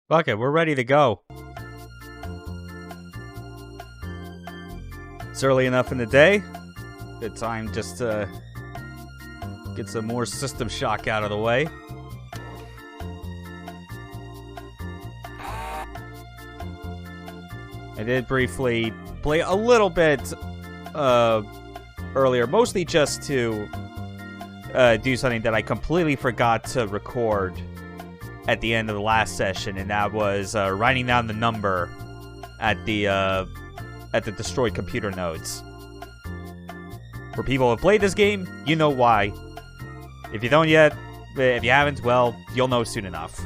Okay, we're ready to go. It's early enough in the day. Good time just to get some more System Shock out of the way. I did briefly play a little bit earlier, mostly just to do something that I completely forgot to record at the end of the last session, and that was writing down the number at the destroyed computer nodes. For people who have played this game, you know why. If you don't yet, if you haven't, well, you'll know soon enough.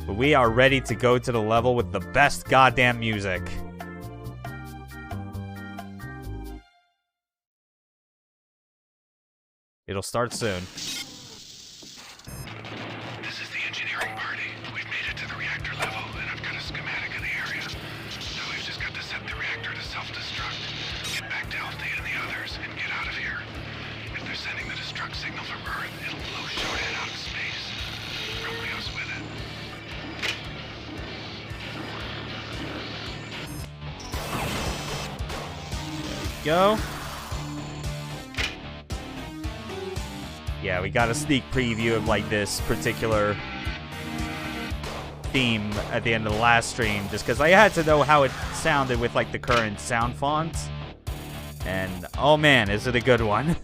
But we are ready to go to the level with the best goddamn music. It'll start soon. This is the engineering party. We've made it to the reactor level, and I've got a schematic of the area. Now we've just got to set the reactor to self-destruct, get back to Alpha and the others, and get out of here. If they're sending the destruct signal from Earth, it'll blow SHODAN out of space. Probably us with it. Go. Yeah, we got a sneak preview of like this particular theme at the end of the last stream, just because I had to know how it sounded with like the current sound font. And oh man, is it a good one?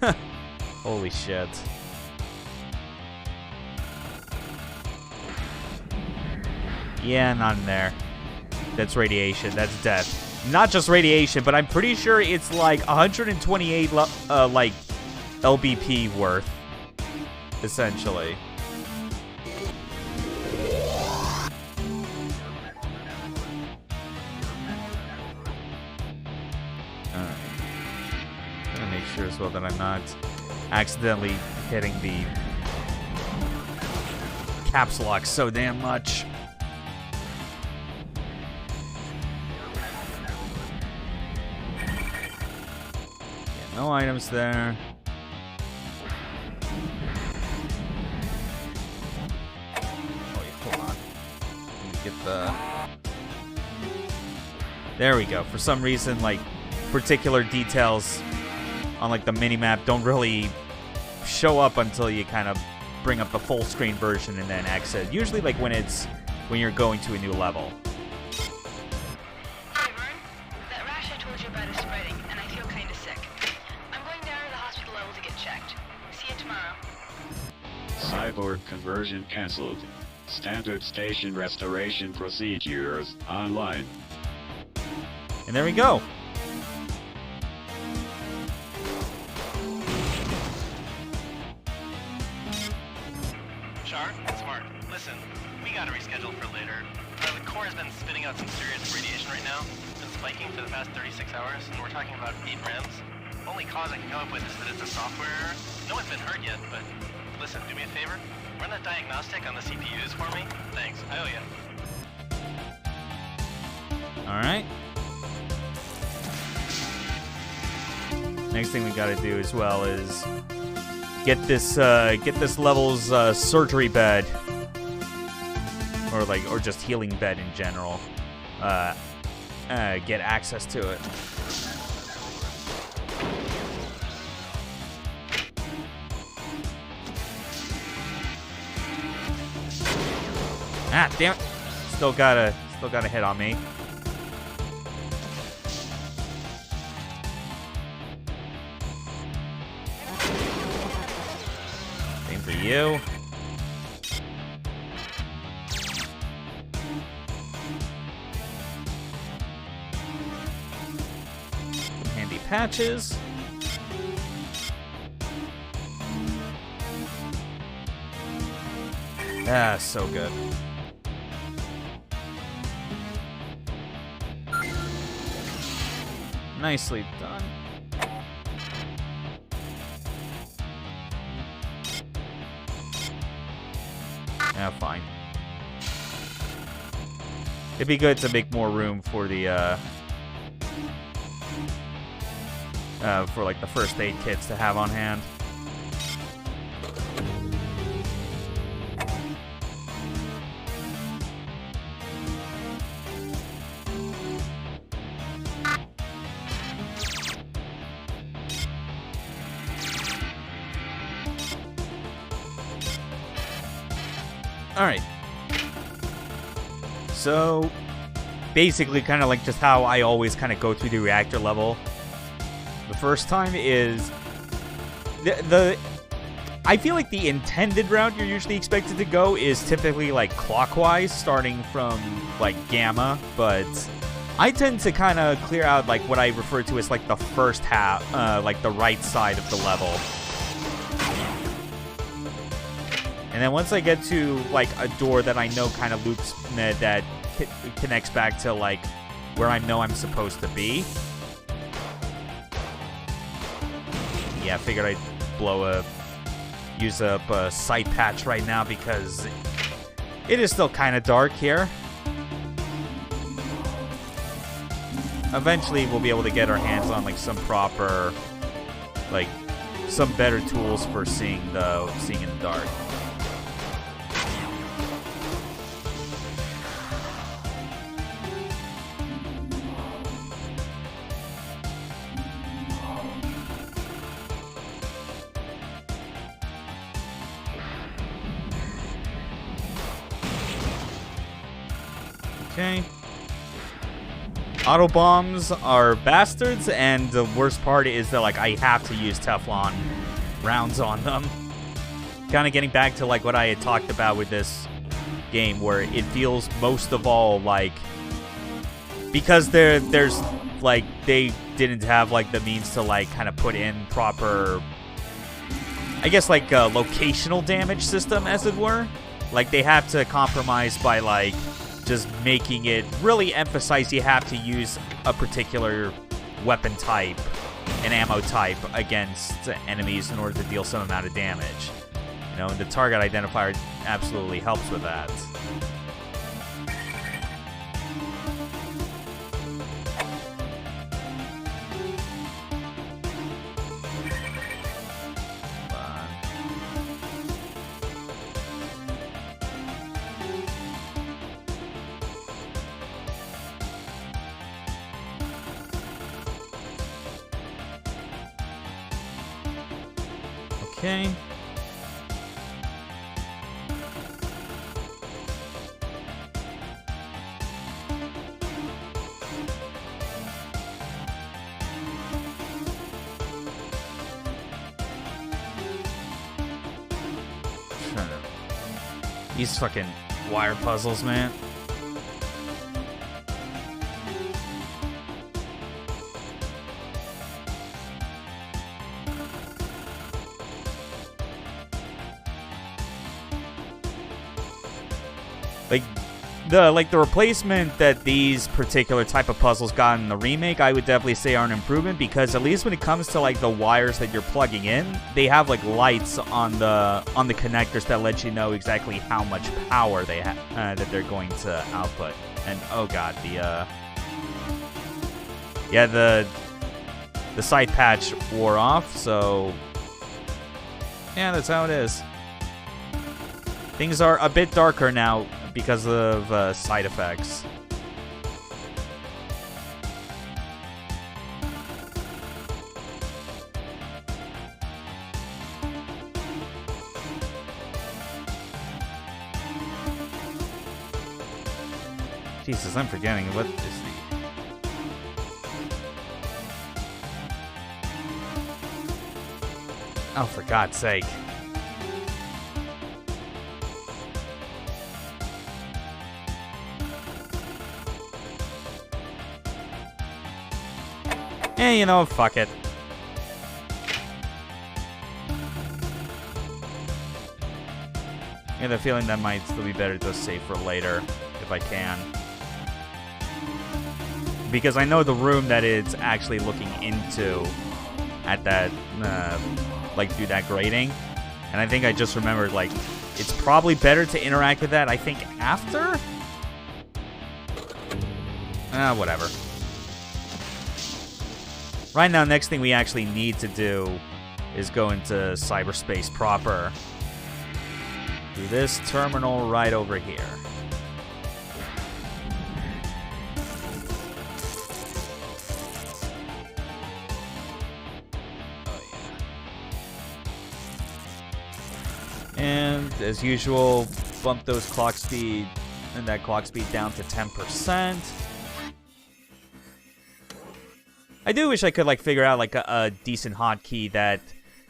Holy shit. Yeah, not in there. That's radiation. That's death. Not just radiation, but I'm pretty sure it's like 128 like LBP worth, essentially. Alright. I'm gonna make sure as well that I'm not accidentally hitting the caps lock so damn much. No items there. Oh, wait, hold on. Let me get the... There we go. For some reason, like, particular details on, like, the minimap don't really show up until you kind of bring up the full screen version and then exit. Usually, like, when you're going to a new level. Cyborg conversion cancelled. Standard station restoration procedures online. And there we go. Char, it's Mark. Listen, we gotta reschedule for later. The core has been spitting out some serious radiation right now. It's been spiking for the past 36 hours, and we're talking about 8 rems. Only cause I can come up with is that it's a software error. No one's been hurt yet, but listen, do me a favor. Run that diagnostic on the CPUs for me. Thanks, I owe you. Alright. Next thing we gotta do as well is get this level's surgery bed. Or just healing bed in general. Get access to it. Ah, damn it. Still got a hit on me. Same for you. Some handy patches. Ah, so good. Nicely done. Yeah, fine. It'd be good to make more room for the, for like the first aid kits to have on hand. Alright. So, basically kind of like just how I always kind of go through the reactor level. The first time is... I feel like the intended route you're usually expected to go is typically like clockwise, starting from like gamma, but I tend to kind of clear out like what I refer to as like the first half, like the right side of the level. And then once I get to, like, a door that I know kind of loops, that connects back to, like, where I know I'm supposed to be. Yeah, I figured I'd use up a sight patch right now because it is still kind of dark here. Eventually we'll be able to get our hands on, like, some proper, like, some better tools for seeing in the dark. Okay. Auto bombs are bastards, and the worst part is that, like, I have to use Teflon rounds on them. Kind of getting back to, like, what I had talked about with this game, where it feels most of all like, because there's like, they didn't have, like, the means to, like, kind of put in proper, I guess, like, a locational damage system, as it were. Like, they have to compromise by, like, just making it really emphasize you have to use a particular weapon type and ammo type against enemies in order to deal some amount of damage. You know, and the target identifier absolutely helps with that. Okay. These fucking wire puzzles, man. The replacement that these particular type of puzzles got in the remake, I would definitely say are an improvement, because at least when it comes to, like, the wires that you're plugging in, they have, like, lights on the connectors that let you know exactly how much power they that they're going to output. And oh god, the sight patch wore off, so yeah, that's how it is. Things are a bit darker now because of side effects. Jesus, I'm forgetting what is the... Oh, for God's sake. Eh, you know, fuck it. I have a feeling that might still be better to save for later, if I can. Because I know the room that it's actually looking into at that, like, through that grating And I think I just remembered, like, it's probably better to interact with that, I think, after? Whatever. Right now, next thing we actually need to do is go into cyberspace proper. Through this terminal right over here. And as usual, bump those clock speed and that clock speed down to 10%. I do wish I could like figure out like a decent hotkey that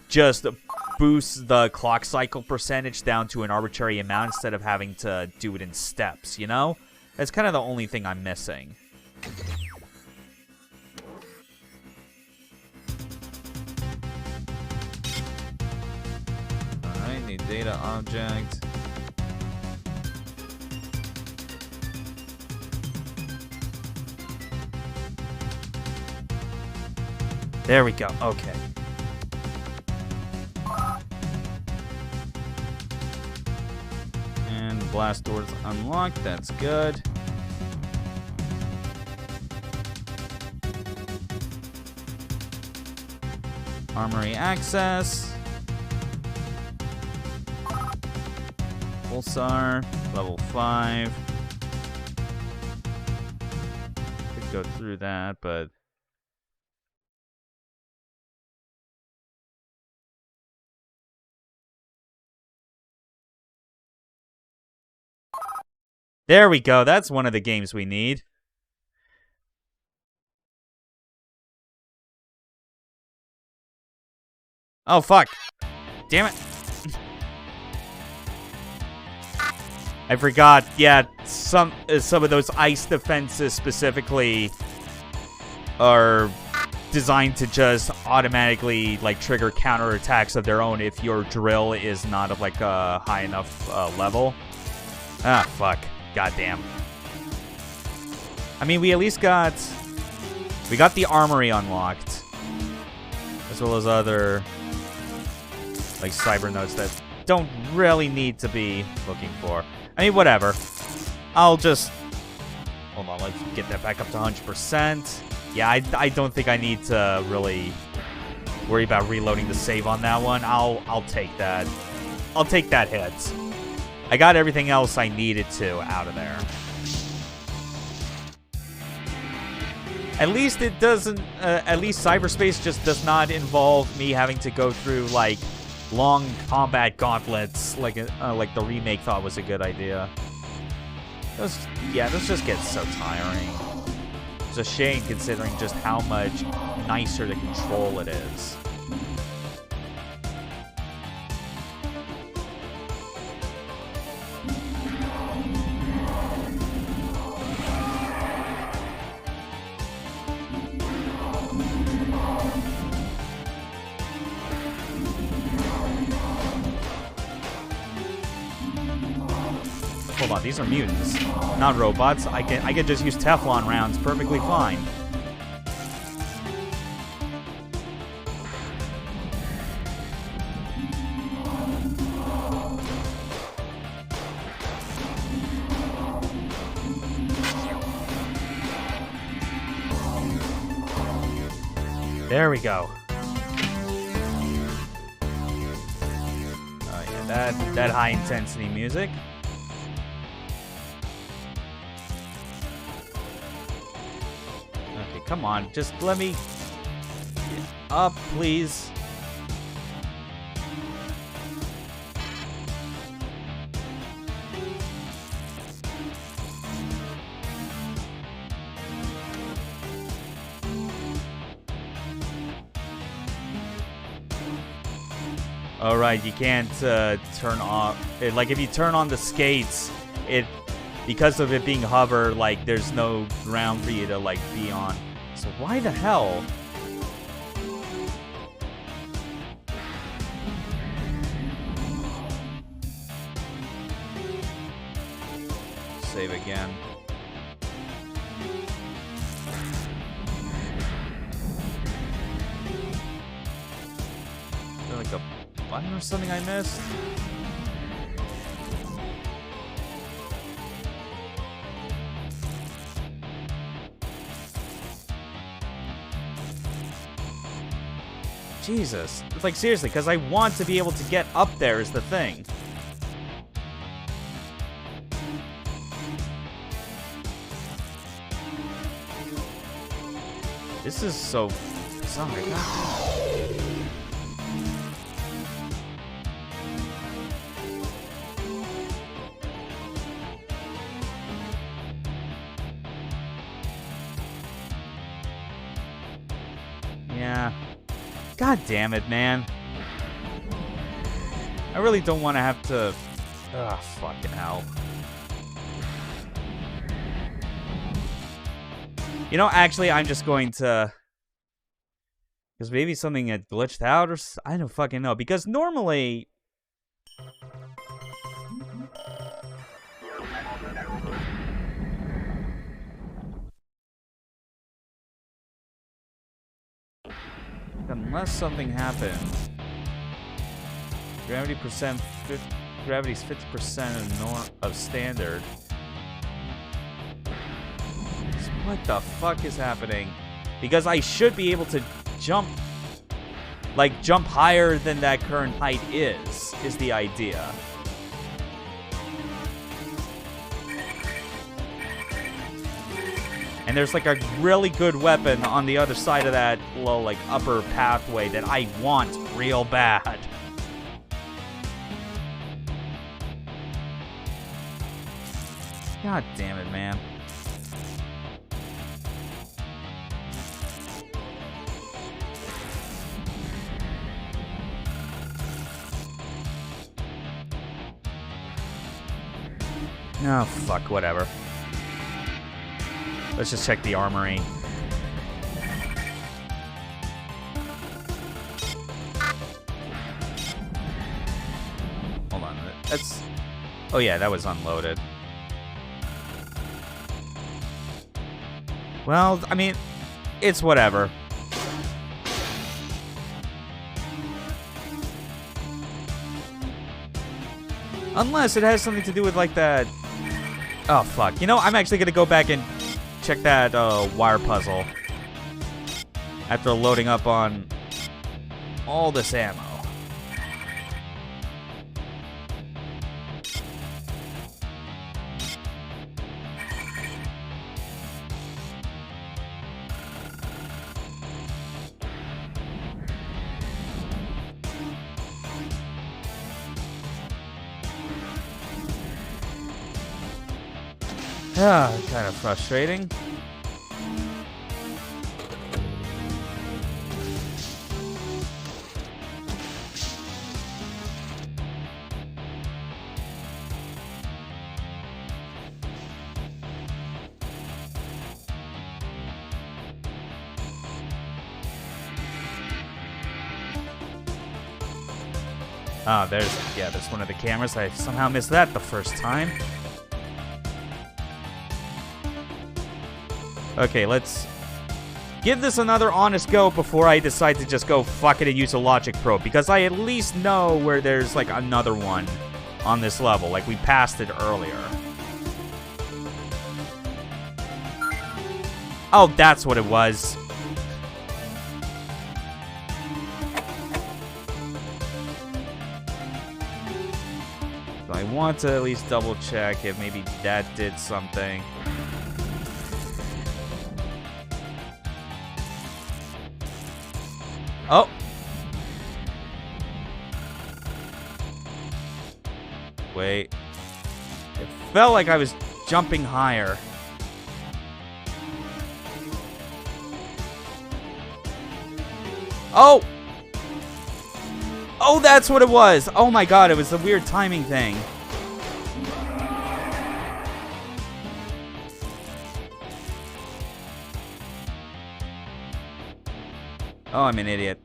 just boosts the clock cycle percentage down to an arbitrary amount instead of having to do it in steps, you know? That's kind of the only thing I'm missing. Alright, need data object. There we go, okay. And blast doors unlocked, that's good. Armory access. Pulsar, level 5. Could go through that, but... There we go. That's one of the games we need. Oh, fuck. Damn it. I forgot. Yeah, some of those ice defenses specifically are designed to just automatically like trigger counterattacks of their own if your drill is not of like a high enough level. Ah, fuck. Goddamn. I mean, we at least got... We got the armory unlocked. As well as other... like, cyber notes that don't really need to be looking for. I mean, whatever. I'll just... Hold on, let's get that back up to 100%. Yeah, I don't think I need to really worry about reloading the save on that one. I'll take that. I'll take that hit. I got everything else I needed to out of there. At least it doesn't... at least cyberspace just does not involve me having to go through, like, long combat gauntlets like the remake thought was a good idea. Those just get so tiring. It's a shame considering just how much nicer to control it is. Hold on, these are mutants, not robots. I can just use Teflon rounds perfectly fine. There we go. Oh yeah, that high intensity music. Okay, come on, just let me get up, please. Oh, right, you can't turn off... like, if you turn on the skates, because of it being hover, like, there's no ground for you to, like, be on. So why the hell? Save again. Like a Wasn't there something I missed? Jesus. It's like, seriously, because I want to be able to get up there is the thing. This is so bizarre. Yeah. God damn it, man. I really don't want to have to... Ugh, fucking hell. You know, actually, I'm just going to... Because maybe something had glitched out or... I don't fucking know. Because normally... Unless something happened... Gravity's 50% of standard. What the fuck is happening? Because I should be able to jump, like, jump higher than that current height is the idea. And there's, like, a really good weapon on the other side of that little, like, upper pathway that I want real bad. God damn it, man. Oh, fuck, whatever. Let's just check the armory. Hold on. That's... Oh, yeah, that was unloaded. Well, I mean, it's whatever. Unless it has something to do with, like, that... Oh, fuck. You know, I'm actually going to go back and check that wire puzzle after loading up on all this ammo. Ah, kind of frustrating. Ah, there's one of the cameras. I somehow missed that the first time. Okay, let's give this another honest go before I decide to just go fuck it and use a logic probe. Because I at least know where there's, like, another one on this level. Like, we passed it earlier. Oh, that's what it was. So I want to at least double check if maybe that did something. Oh. Wait. It felt like I was jumping higher. Oh! Oh, that's what it was! Oh my god, it was a weird timing thing. Oh, I'm an idiot.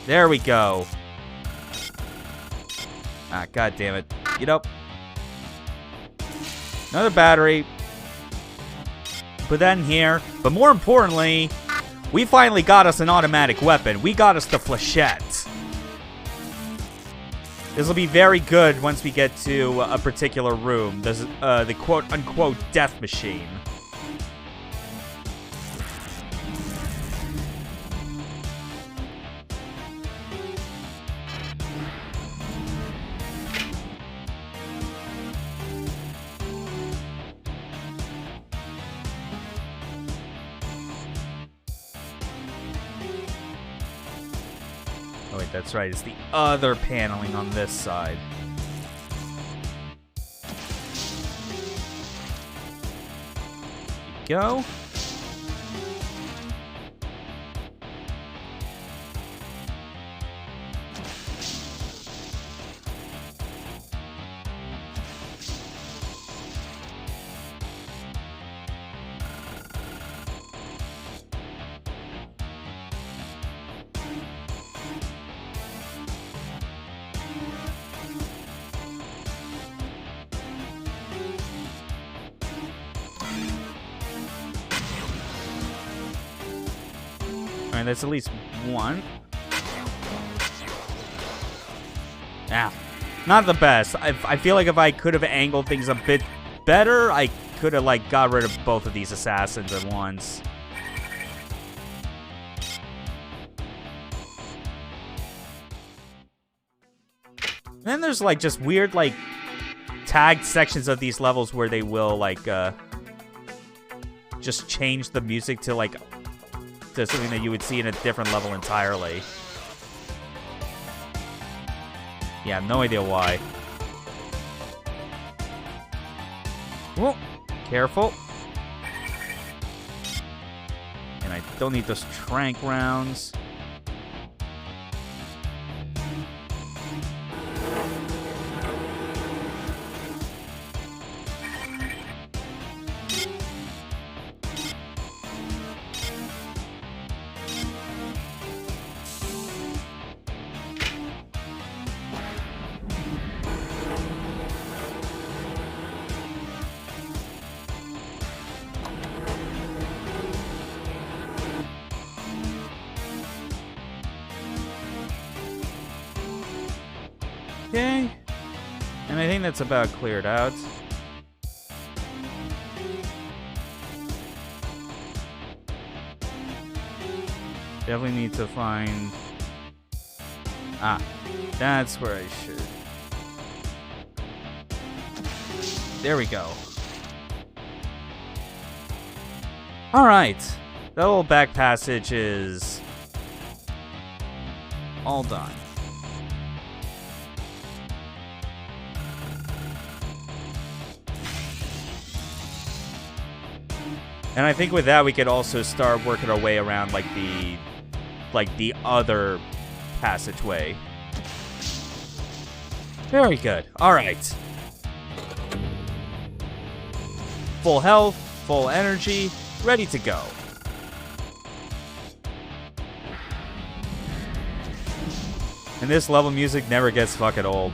There we go. Ah, god damn it. You know. Another battery. Put that in here. But more importantly, We finally got us an automatic weapon. We got us the flechette. This will be very good once we get to a particular room. This is the quote-unquote death machine. Oh wait, that's right. It's the other paneling on this side. Go. Alright, that's at least one. Ah, not the best. I feel like if I could have angled things a bit better, I could have, like, got rid of both of these assassins at once. And then there's, like, just weird, like, tagged sections of these levels where they will, like, just change the music to, like, to something that you would see in a different level entirely. Yeah, no idea why. Whoa, careful. And I don't need those trank rounds. Okay. And I think that's about cleared out. Definitely need to find... Ah, that's where I should... There we go. Alright. That little back passage is... all done. And I think with that we could also start working our way around like the other passageway. Very good. All right. Full health, full energy, ready to go. And this level music never gets fucking old.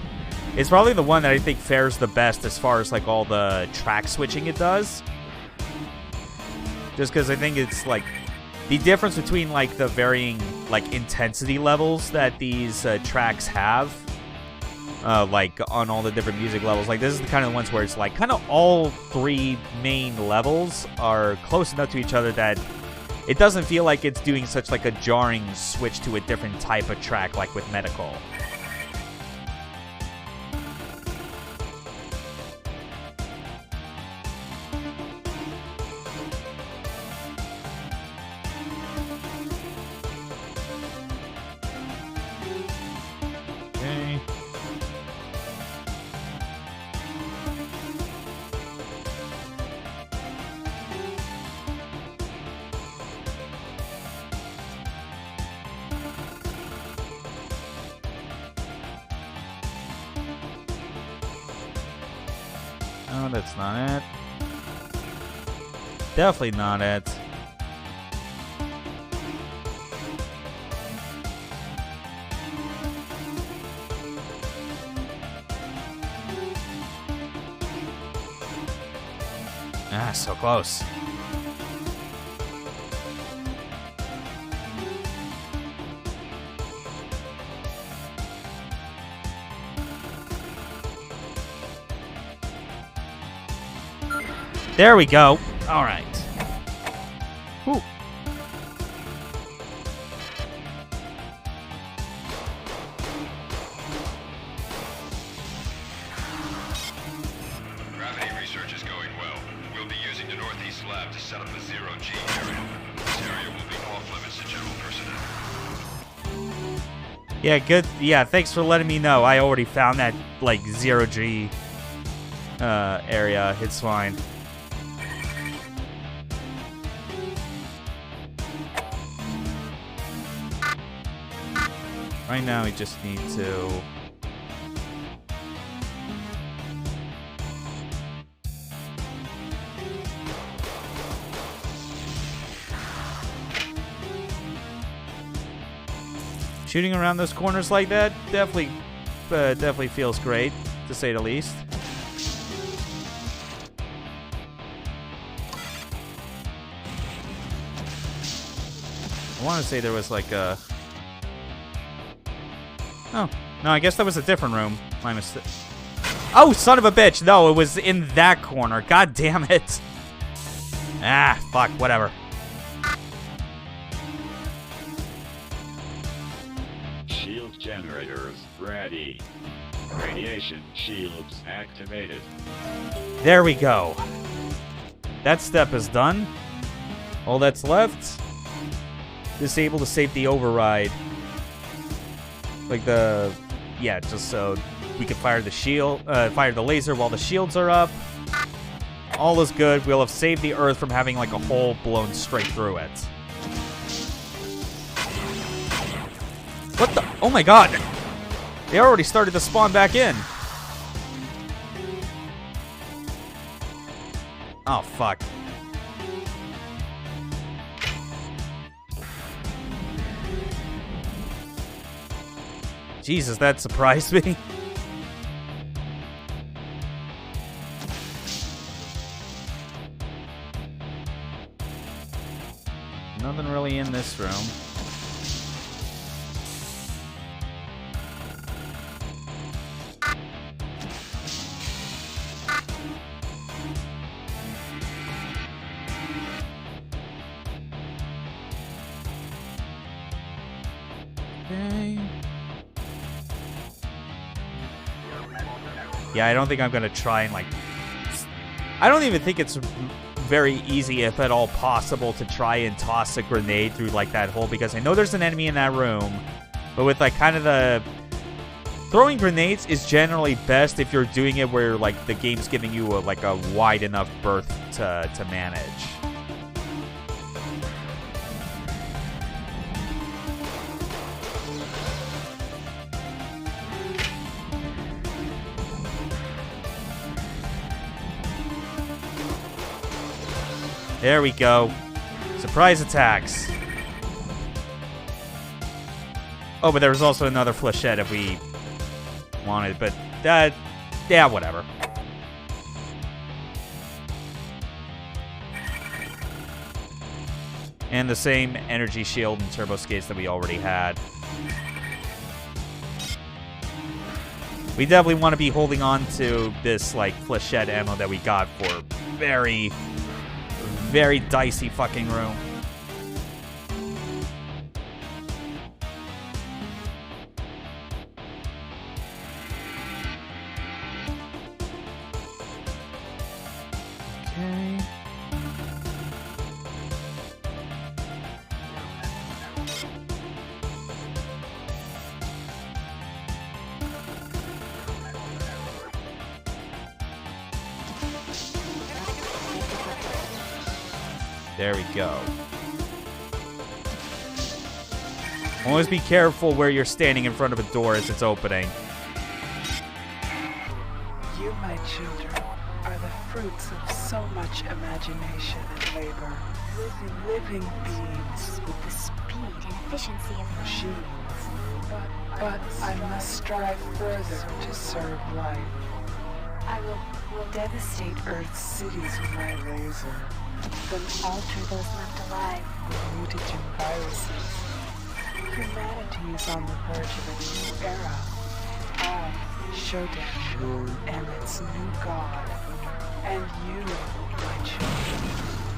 It's probably the one that I think fares the best as far as like all the track switching it does. Just because I think it's, like, the difference between, like, the varying, like, intensity levels that these tracks have, like, on all the different music levels. Like, this is the kind of ones where it's, like, kind of all three main levels are close enough to each other that it doesn't feel like it's doing such, like, a jarring switch to a different type of track, like with Medical. No, that's not it. Definitely not it. Ah, so close. There we go. All right. Whew. Gravity research is going well. We'll be using the northeast lab to set up a zero-G area. This area will be off limits to general personnel. Yeah, good. Yeah, thanks for letting me know. I already found that, like, zero-G area. It's fine. Right now, we just need to... Shooting around those corners like that definitely feels great, to say the least. I want to say there was like a... Oh, no, I guess that was a different room. My mistake. Oh, son of a bitch! No, it was in that corner. God damn it! Ah, fuck, whatever. Shield generators ready. Radiation shields activated. There we go. That step is done. All that's left, disable the safety override. Like the, yeah, just so we can fire the shield, fire the laser while the shields are up. All is good. We'll have saved the Earth from having like a hole blown straight through it. What the? Oh my god! They already started to spawn back in. Oh fuck. Jesus, that surprised me. Nothing really in this room. Okay. Yeah, I don't think I'm gonna try and like... I don't even think it's very easy, if at all possible, to try and toss a grenade through like that hole, because I know there's an enemy in that room, but with like kind of the... Throwing grenades is generally best if you're doing it where like the game's giving you like a wide enough berth to manage. There we go. Surprise attacks. Oh, but there was also another flechette if we wanted, but yeah, whatever. And the same energy shield and turbo skates that we already had. We definitely want to be holding on to this like flechette ammo that we got for very dicey fucking room. Okay. There we go. Always be careful where you're standing in front of a door as it's opening. You, my children, are the fruits of so much imagination and labor. Living beings With the speed and efficiency of machines. But I must strive further to serve life. I will Devastate Earth's cities with my laser. then alter those left alive. Mutagen viruses. Humanity is on the verge of a new era. I, SHODAN, am its new god. And you, my children,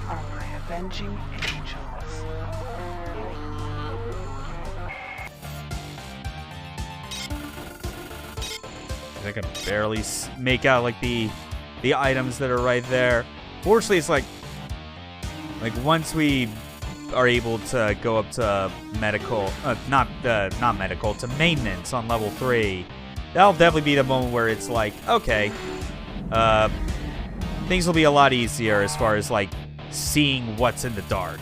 are my avenging angels. I can barely make out like the items that are right there. Fortunately, it's like once we are able to go up to medical, not medical, to maintenance on level 3, that'll definitely be the moment where it's like, okay, things will be a lot easier as far as like seeing what's in the dark.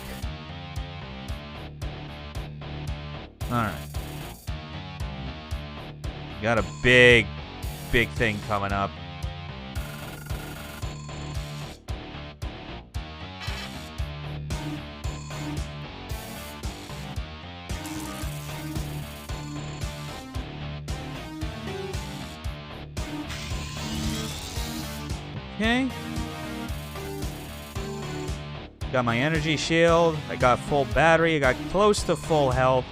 All right, got a big thing coming up. Okay. Got my energy shield. I got full battery. I got close to full health.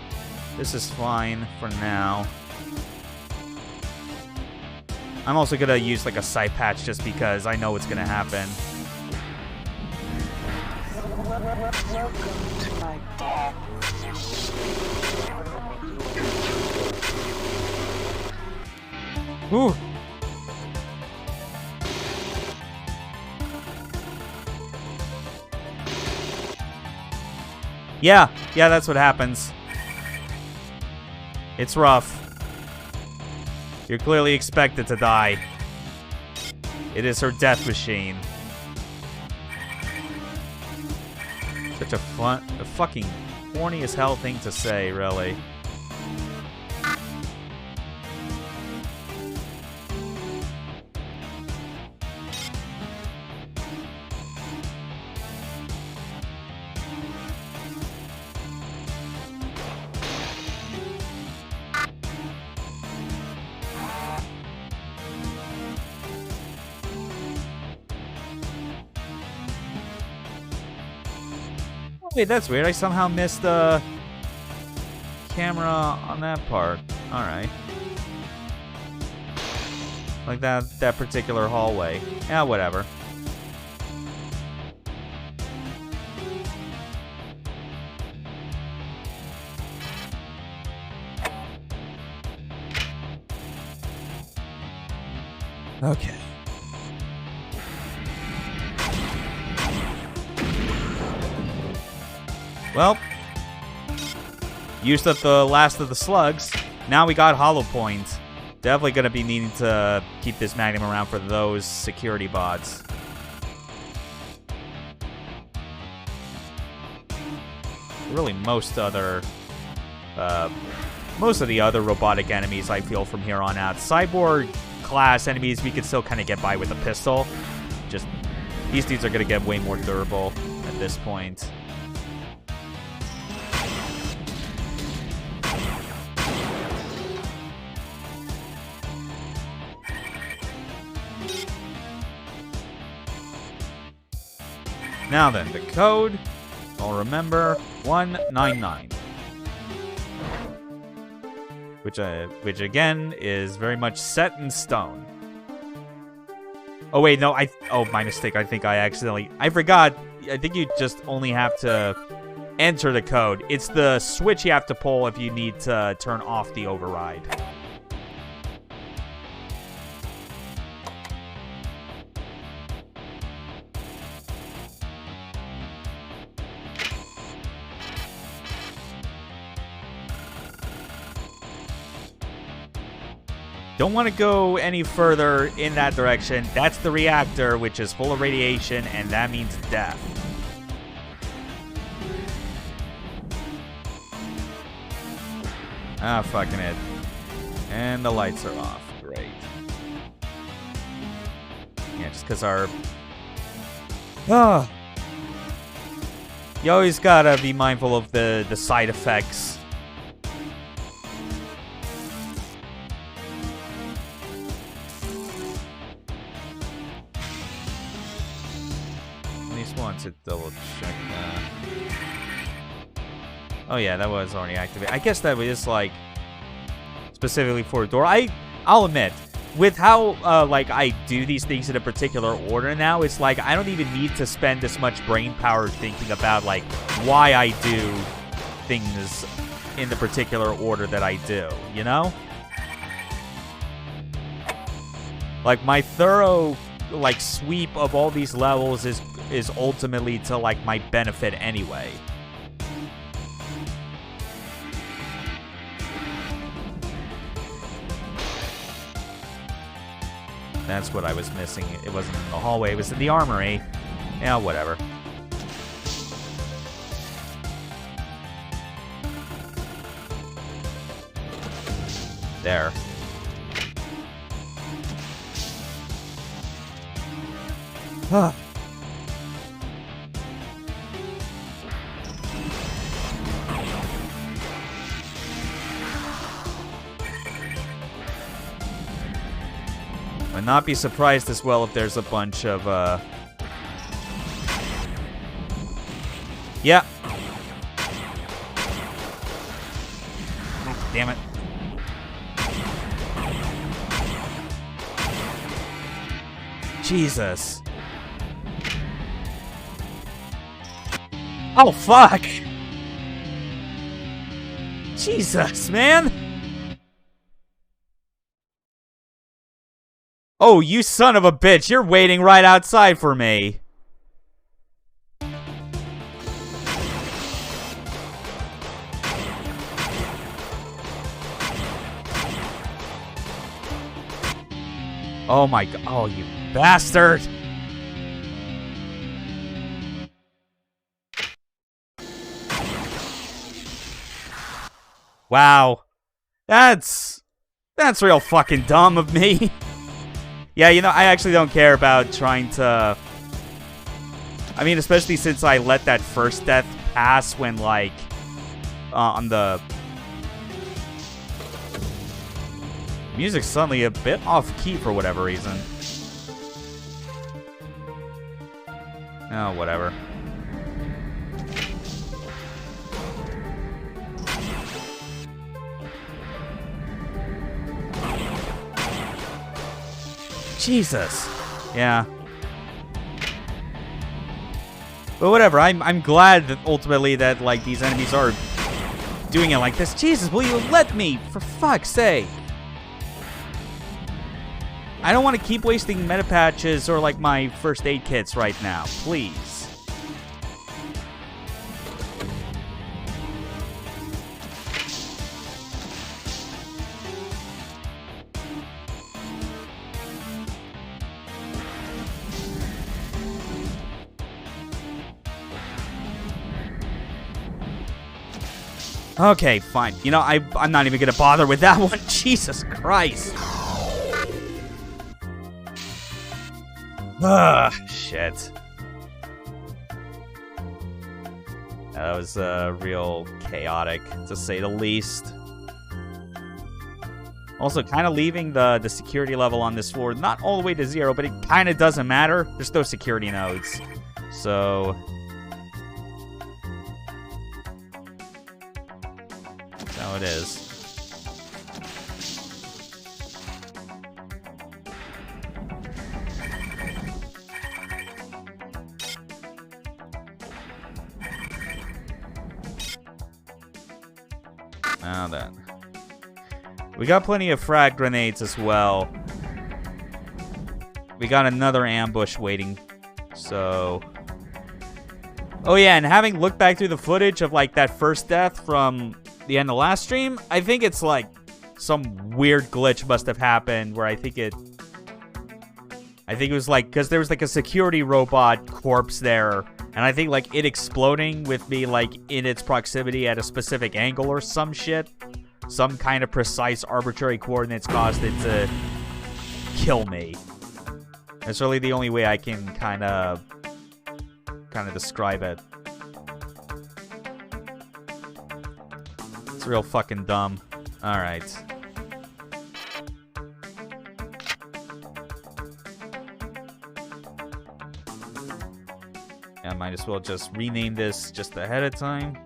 This is fine for now. I'm also gonna use like a sight patch just because I know what's gonna happen. Welcome to my death. Whew. Yeah, that's what happens. It's rough. You're clearly expected to die. It is her death machine. Such a fucking horny as hell thing to say, really. Wait, that's weird. I somehow missed the camera on that part. Alright. Like that particular hallway. Yeah, whatever. Okay. Well, used up the last of the slugs. Now we got hollow points. Definitely going to be needing to keep this Magnum around for those security bots. Really, most of the other robotic enemies I feel from here on out. Cyborg class enemies we could still kind of get by with a pistol. Just these dudes are going to get way more durable at this point. Now then, the code, I'll remember, 199. Which again, is very much set in stone. Oh wait, no, my mistake, I forgot, I think you just only have to enter the code. It's the switch you have to pull if you need to turn off the override. Don't want to go any further in that direction. That's the reactor, which is full of radiation, and that means death. Ah, fucking it. And the lights are off. Great. Yeah, just because our... You always gotta be mindful of the side effects. To double check that. Oh yeah, that was already activated. I guess that was like specifically for a door. I'll admit, with how, like, I do these things in a particular order now, it's like I don't even need to spend this much brain power thinking about, like, why I do things in the particular order that I do, you know? Like, my thorough, like, sweep of all these levels is ultimately to, like, my benefit anyway. That's what I was missing. It wasn't in the hallway, it was in the armory. Yeah, whatever. There. Would not be surprised as well if there's a bunch of, yeah. Oh, damn it. Jesus. Oh, fuck. Jesus, man. Oh, you son of a bitch. You're waiting right outside for me. Oh my god. Oh, you bastard. Wow. That's real fucking dumb of me. Yeah, you know, I actually don't care about trying to... I mean, especially since I let that first death pass when, like, on the... Music's suddenly a bit off-key for whatever reason. Oh, whatever. Jesus. Yeah. But whatever, I'm glad that ultimately that, like, these enemies are doing it like this. Jesus, will you let me? For fuck's sake. I don't want to keep wasting meta patches or, like, my first aid kits right now. Please. Okay, fine. You know, I'm not even gonna bother with that one. Jesus Christ. Ugh, shit. That was real chaotic, to say the least. Also, kind of leaving the security level on this floor not all the way to 0, but it kind of doesn't matter. There's no security nodes. So... that's how it is. Now then. We got plenty of frag grenades as well. We got another ambush waiting. So... oh yeah, and having looked back through the footage of, like, that first death from the end of last stream, I think it's, like, some weird glitch must have happened where I think it was, like, because there was, like, a security robot corpse there, and I think, like, it exploding with me, like, in its proximity at a specific angle or some shit. Some kind of precise arbitrary coordinates caused it to kill me. That's really the only way I can kind of describe it. It's real fucking dumb. Alright. I might as well just rename this just ahead of time.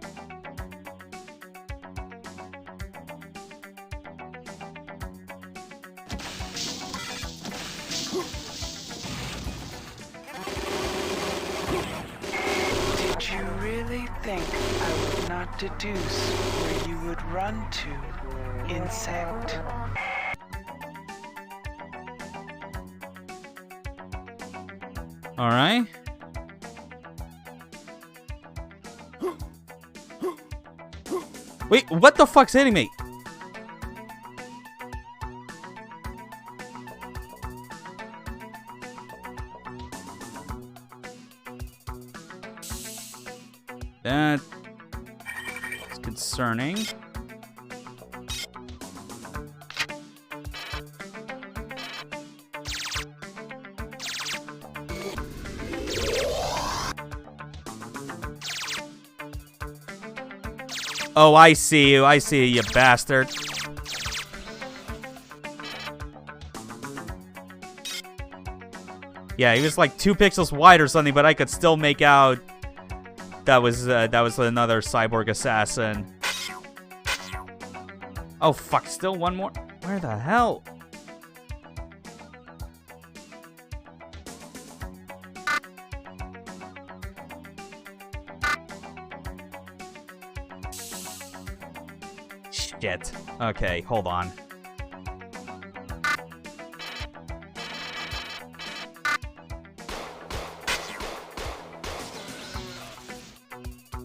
Did you really think I would not deduce where you would run to, insect? All right. Wait, what the fuck's hitting me? That is concerning. Oh, I see you. I see you, bastard. Yeah, he was like 2 pixels wide or something, but I could still make out that was another cyborg assassin. Oh fuck, still one more? Where the hell? Shit. Okay, hold on.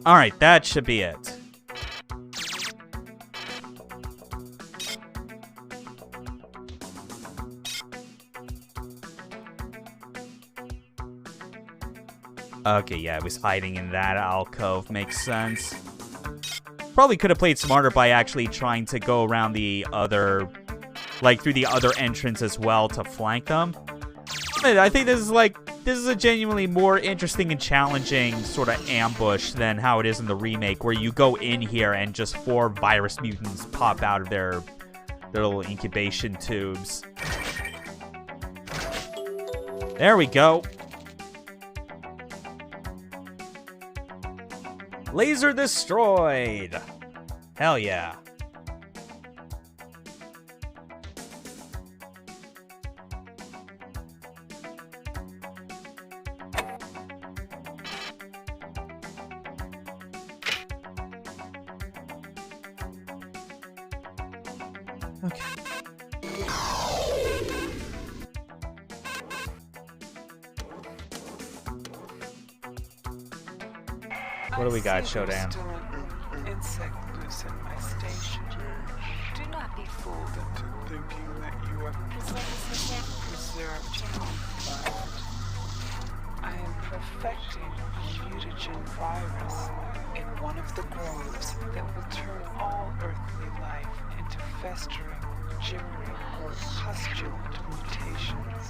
Alright, that should be it. Okay, yeah, it was hiding in that alcove. Makes sense. Probably could have played smarter by actually trying to go around the other, like through the other entrance as well to flank them. But I think this is a genuinely more interesting and challenging sort of ambush than how it is in the remake, where you go in here and just 4 virus mutants pop out of their little incubation tubes. There we go. Laser destroyed. Hell yeah. Okay. What do we got, Shodan? Still an insect loose in my station. Do not be fooled into thinking that you are preserved from flight. I am perfecting a mutagen virus in one of the groves that will turn all earthly life into festering, gibbering, or pustulant mutations.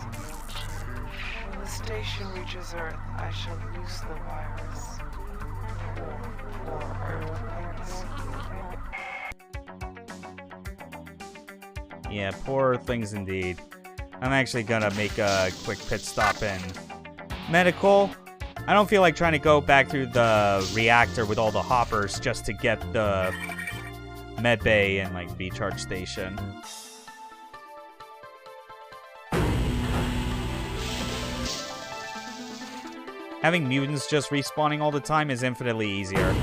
When the station reaches Earth, I shall loose the virus. Poor Earthlings. Yeah, poor things indeed. I'm actually gonna make a quick pit stop in medical. I don't feel like trying to go back through the reactor with all the hoppers just to get the med bay and like recharge station. Having mutants just respawning all the time is infinitely easier.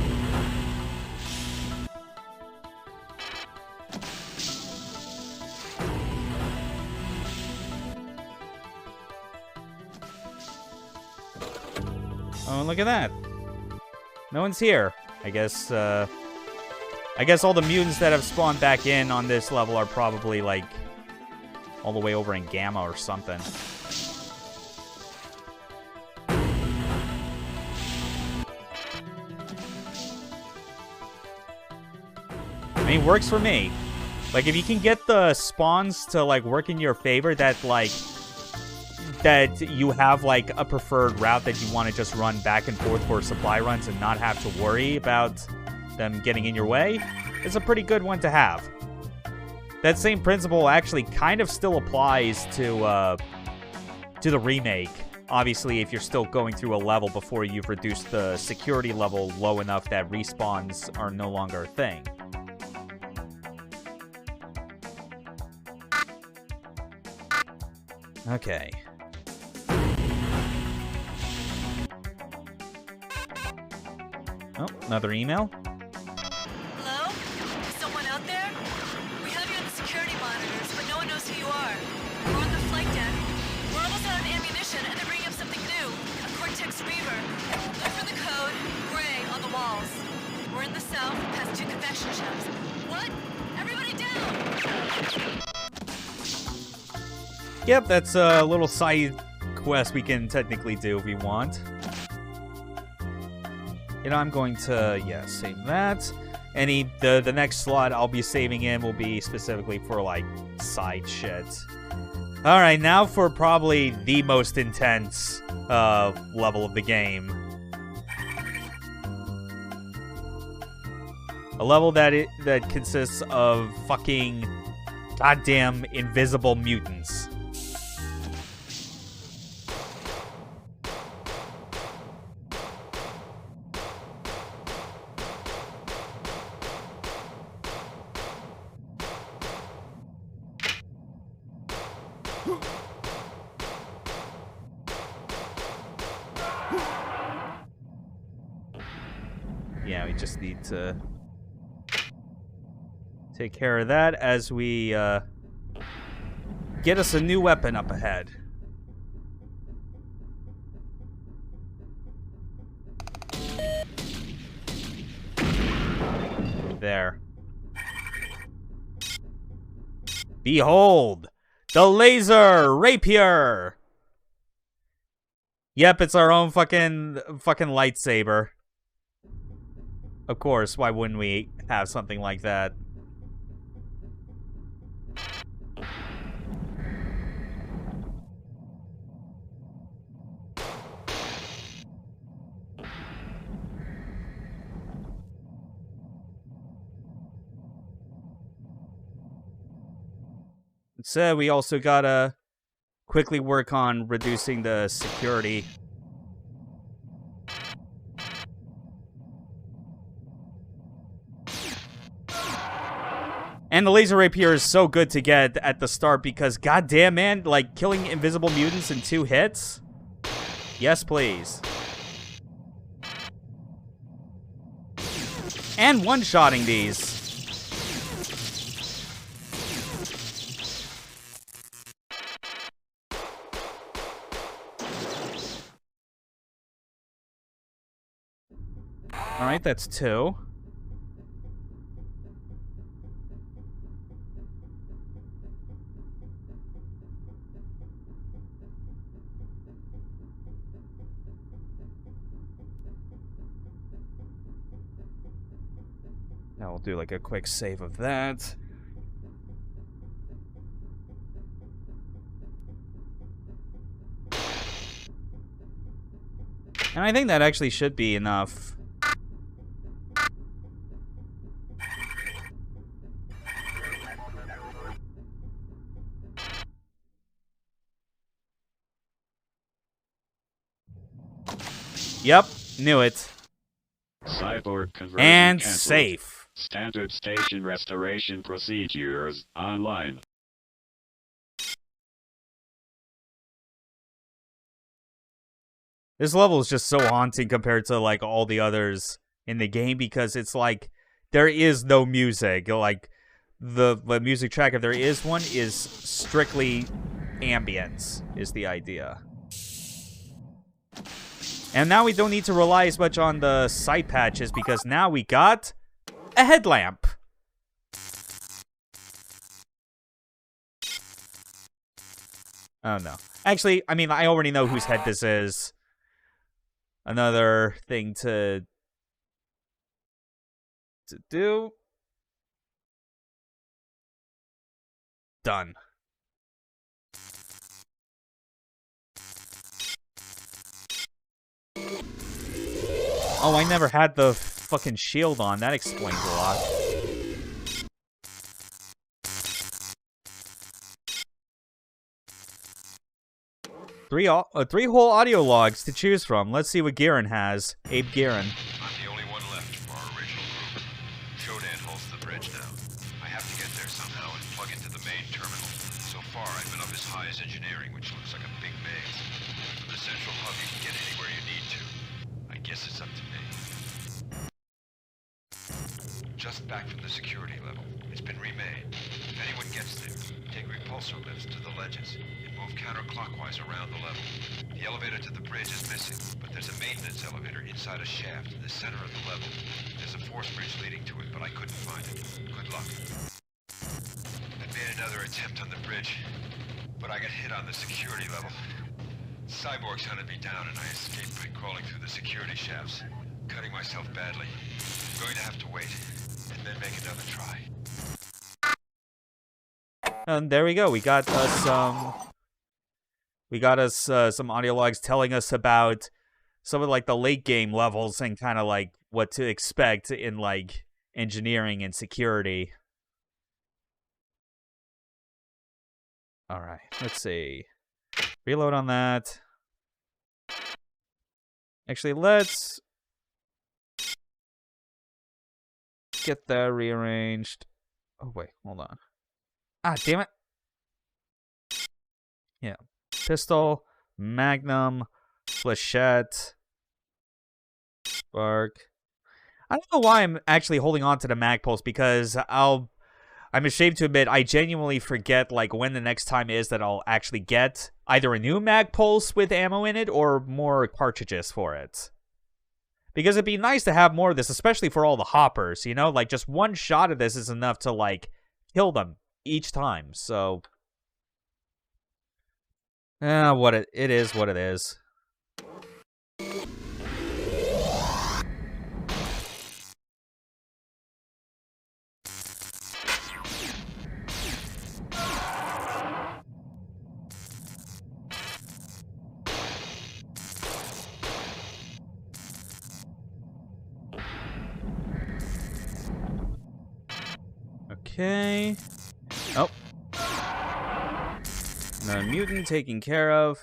Oh, look at that. No one's here. I guess all the mutants that have spawned back in on this level are probably, like, all the way over in Gamma or something. I mean, works for me. Like, if you can get the spawns to, like, work in your favor, that, like, that you have, like, a preferred route that you want to just run back and forth for supply runs and not have to worry about them getting in your way, it's a pretty good one to have. That same principle actually kind of still applies to the remake. Obviously, if you're still going through a level before you've reduced the security level low enough that respawns are no longer a thing. Okay. Oh, another email. Hello? Is someone out there? We have you on the security monitors, but no one knows who you are. We're on the flight deck. We're almost out of ammunition, and they're bringing up something new. A Cortex Reaver. Look for the code, gray, on the walls. We're in the south, past 2 convection ships. What? Everybody down! Yep, that's a little side quest we can technically do if we want. You know, I'm going to, yeah, save that. The next slot I'll be saving in will be specifically for, like, side shit. Alright, now for probably the most intense level of the game. A level that consists of fucking goddamn invisible mutants. Yeah, we just need to take care of that as we get us a new weapon up ahead. There. Behold, the laser rapier. Yep, it's our own fucking lightsaber. Of course, why wouldn't we have something like that? So we also gotta quickly work on reducing the security. And the laser rapier is so good to get at the start because, goddamn, man, like killing invisible mutants in 2 hits? Yes, please. And one-shotting these. Alright, that's 2. Now we'll do like a quick save of that. And I think that actually should be enough. Yep, knew it. Cyborg conversion And canceled. safe. Standard station restoration procedures online. This level is just so haunting compared to like all the others in the game because it's like there is no music. Like the music track, if there is one, is strictly ambience is the idea. And now we don't need to rely as much on the sight patches because now we got a headlamp. Oh no. Actually, I mean, I already know whose head this is. Another thing to do. Done. Oh, I never had the fucking shield on. That explains a lot. Three whole audio logs to choose from. Let's see what Garen has. Abe Garen. I'm the only one left from our original group. SHODAN holds the bridge now. I have to get there somehow and plug into the main terminal. So far, I've been up as high as engineering, which looks like a big maze. From the central hub, you can get anywhere you need to. I guess it's up to me. Just back from the security level. It's been remade. If anyone gets there, take repulsor lifts to the ledges and move counterclockwise around the level. The elevator to the bridge is missing, but there's a maintenance elevator inside a shaft in the center of the level. There's a force bridge leading to it, but I couldn't find it. Good luck. I made another attempt on the bridge, but I got hit on the security level. Cyborgs hunted me down and I escaped by crawling through the security shafts, cutting myself badly. I'm going to have to wait, and then make another try. And there we go. We got some audio logs telling us about some of like the late game levels and kind of like what to expect in like engineering and security. All right, let's see. Reload on that. Actually, let's get that rearranged. Oh wait, hold on. Ah, damn it. Yeah. Pistol, Magnum, Flechette, Spark. I don't know why I'm actually holding on to the Mag Pulse, because I'm ashamed to admit I genuinely forget like when the next time is that I'll actually get either a new Mag Pulse with ammo in it or more cartridges for it. Because it'd be nice to have more of this, especially for all the hoppers, you know? Like, just one shot of this is enough to, like, kill them each time, so... it is what it is. Okay. Oh. Another mutant taken care of.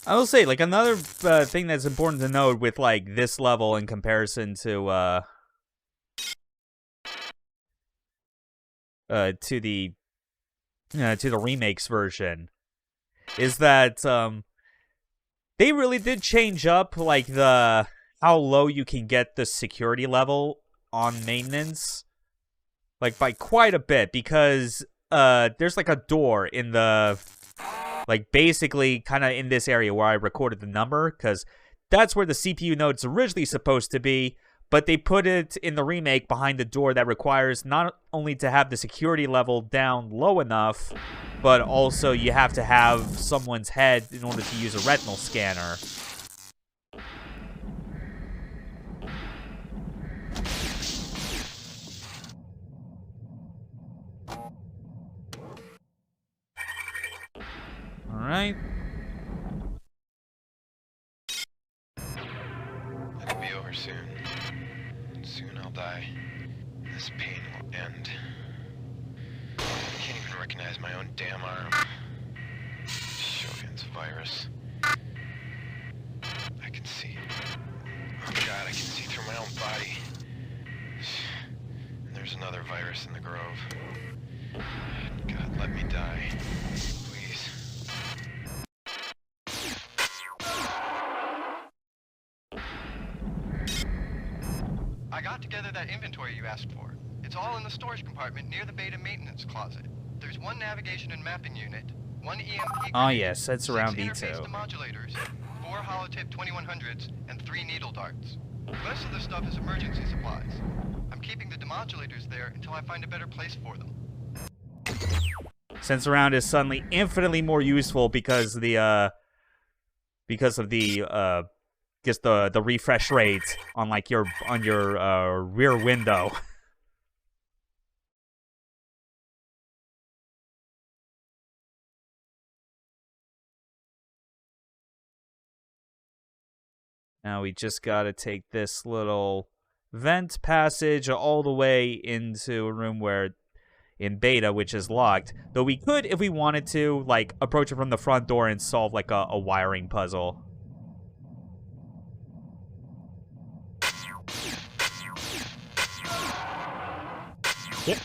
I will say, like, another thing that's important to note with, like, this level in comparison to the remakes version is that they really did change up, like, how low you can get the security level on maintenance, like, by quite a bit, because there's like a door in the, like, basically kind of in this area where I recorded the number, because that's where the CPU node's originally supposed to be, but they put it in the remake behind the door that requires not only to have the security level down low enough, but also you have to have someone's head in order to use a retinal scanner. Alright. It'll be over soon. Soon I'll die. This pain will end. I can't even recognize my own damn arm. Shogun's virus. I can see. Oh god, I can see through my own body. And there's another virus in the grove. God, let me die. Please. I got together that inventory you asked for. It's all in the storage compartment near the beta maintenance closet. There's one navigation and mapping unit, one EMP. Oh yes, that's around 6 interface V2. demodulators, 4 holotip 2100s, and 3 needle darts. Most of the stuff is emergency supplies. I'm keeping the demodulators there until I find a better place for them. Sense around is suddenly infinitely more useful because of the just the refresh rate on like your rear window. Now we just gotta take this little vent passage all the way into a room where in beta, which is locked. Though we could, if we wanted to, like, approach it from the front door and solve, like, a wiring puzzle. Yep.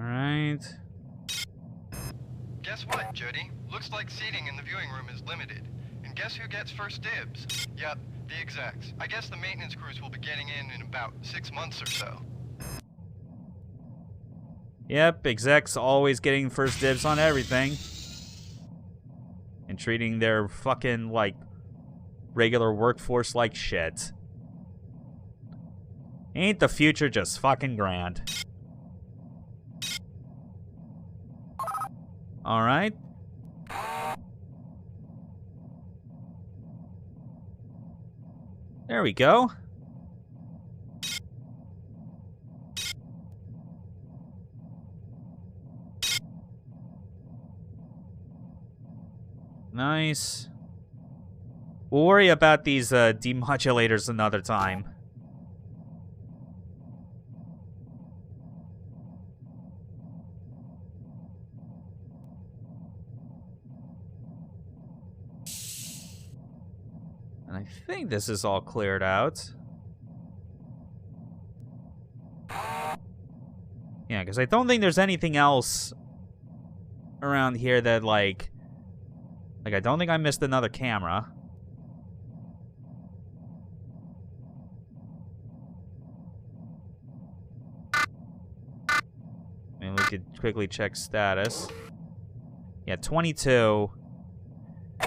Alright. Guess what, Jody? Looks like seating in the viewing room is limited. And guess who gets first dibs? Yep, the execs. I guess the maintenance crews will be getting in about 6 months or so. Yep, execs always getting first dibs on everything. And treating their fucking, like, regular workforce like shit. Ain't the future just fucking grand? Alright. There we go. Nice. We'll worry about these demodulators another time. And I think this is all cleared out. Yeah, because I don't think there's anything else around here that, like, I don't think I missed another camera. And we could quickly check status. Yeah, 22.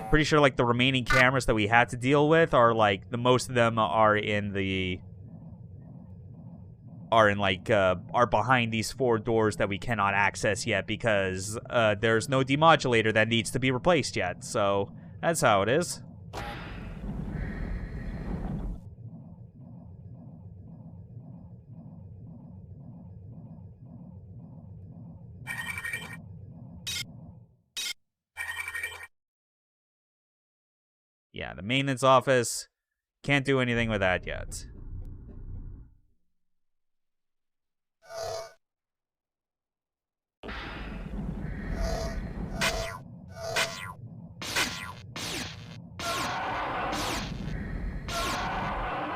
Pretty sure, like, the remaining cameras that we had to deal with are, like, the most of them are in the... are behind these 4 doors that we cannot access yet because there's no demodulator that needs to be replaced yet. So that's how it is. Yeah, the maintenance office, can't do anything with that yet.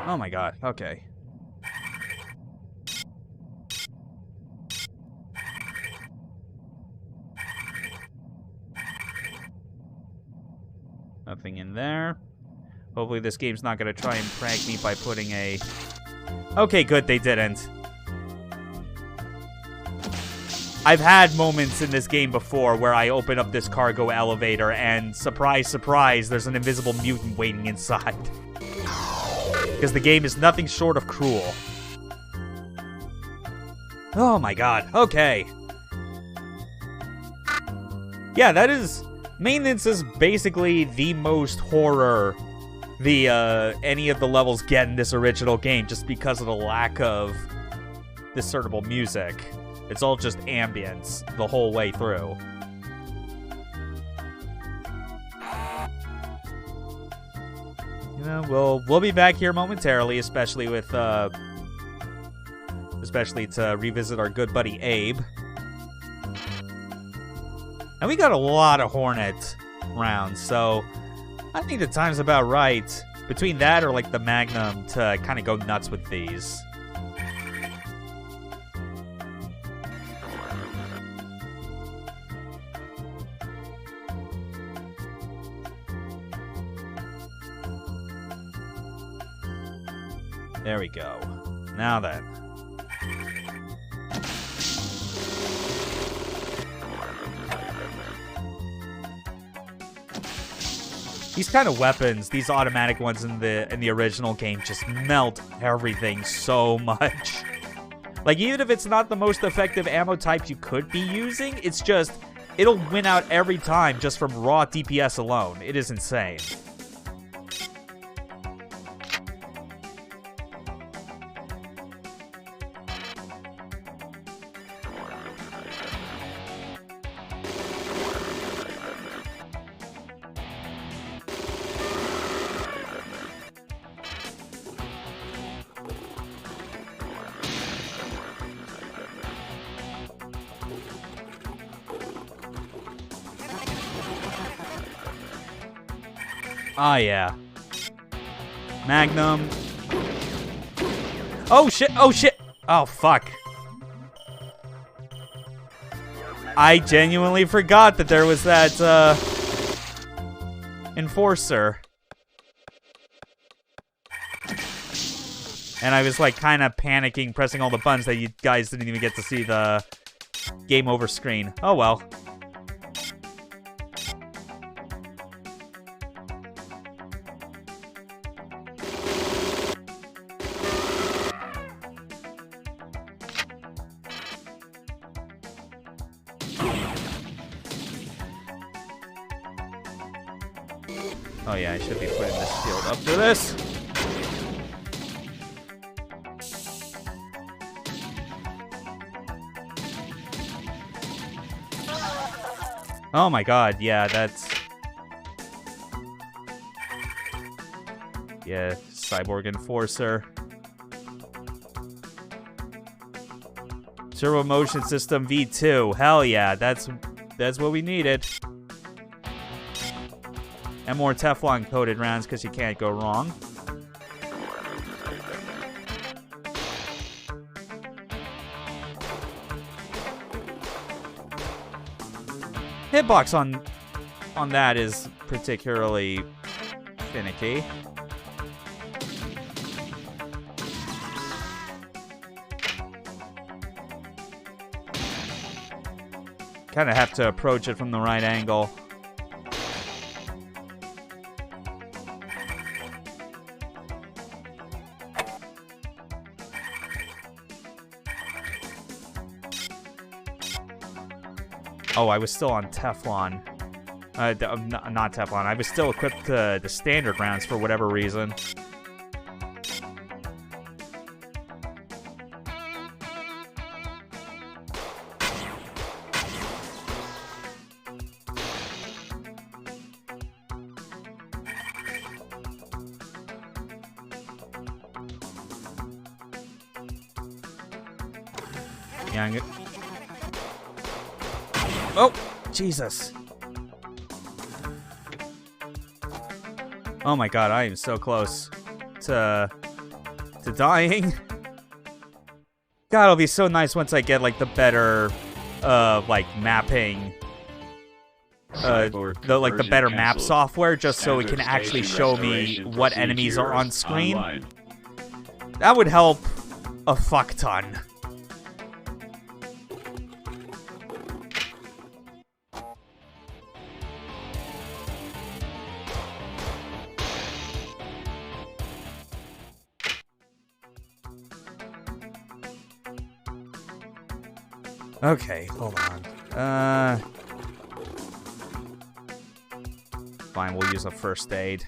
Oh my god, okay. Nothing in there. Hopefully this game's not gonna try and prank me by putting a... Okay, good, they didn't. I've had moments in this game before where I open up this cargo elevator and, surprise, surprise, there's an invisible mutant waiting inside. Because the game is nothing short of cruel. Oh my god, okay. Yeah, that is... Maintenance is basically the most horror any of the levels get in this original game, just because of the lack of discernible music. It's all just ambience the whole way through. You know, we'll be back here momentarily, especially with especially to revisit our good buddy Abe. And we got a lot of Hornet rounds, so I think the time's about right. Between that or like the Magnum to kind of go nuts with these. There we go. Now then. These kind of weapons, these automatic ones in the original game, just melt everything so much. Like, even if it's not the most effective ammo type you could be using, it's just, it'll win out every time just from raw DPS alone. It is insane. Ah, yeah. Magnum. Oh, shit. Oh, shit. Oh, fuck. I genuinely forgot that there was that enforcer. And I was like kind of panicking, pressing all the buttons that you guys didn't even get to see the game over screen. Oh well. Oh yeah, I should be putting this shield up for this. Oh my god, yeah, that's... Yeah, Cyborg Enforcer. Turbo Motion System V2. Hell yeah, that's what we needed. And more Teflon coated rounds because you can't go wrong. Hitbox on that is particularly finicky. Kind of have to approach it from the right angle. Oh, I was still on Teflon. Not Teflon. I was still equipped to the standard rounds for whatever reason. Yeah, oh, Jesus. Oh my god, I am so close to dying. God, it'll be so nice once I get like the better like mapping the better map software, just so it can actually show me what enemies are on screen. That would help a fuck ton. Okay, hold on. Fine, we'll use a first aid.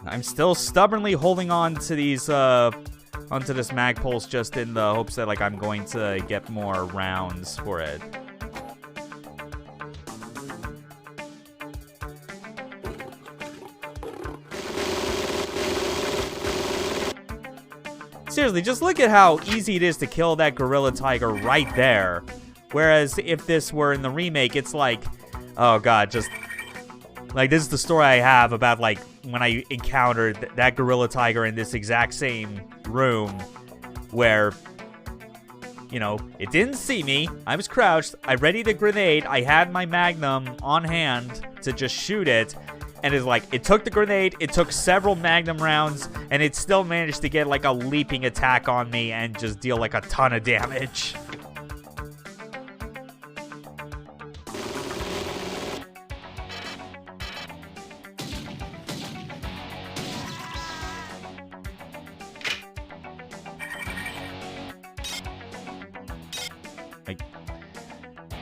I'm still stubbornly holding on to these, onto this mag pulse just in the hopes that, like, I'm going to get more rounds for it. Seriously, just look at how easy it is to kill that Gorilla Tiger right there. Whereas if this were in the remake, it's like, oh god, just... Like, this is the story I have about, like, when I encountered that Gorilla Tiger in this exact same room where, you know, it didn't see me. I was crouched. I readied a grenade. I had my Magnum on hand to just shoot it. And it's like, it took the grenade, it took several Magnum rounds, and it still managed to get like a leaping attack on me and just deal like a ton of damage.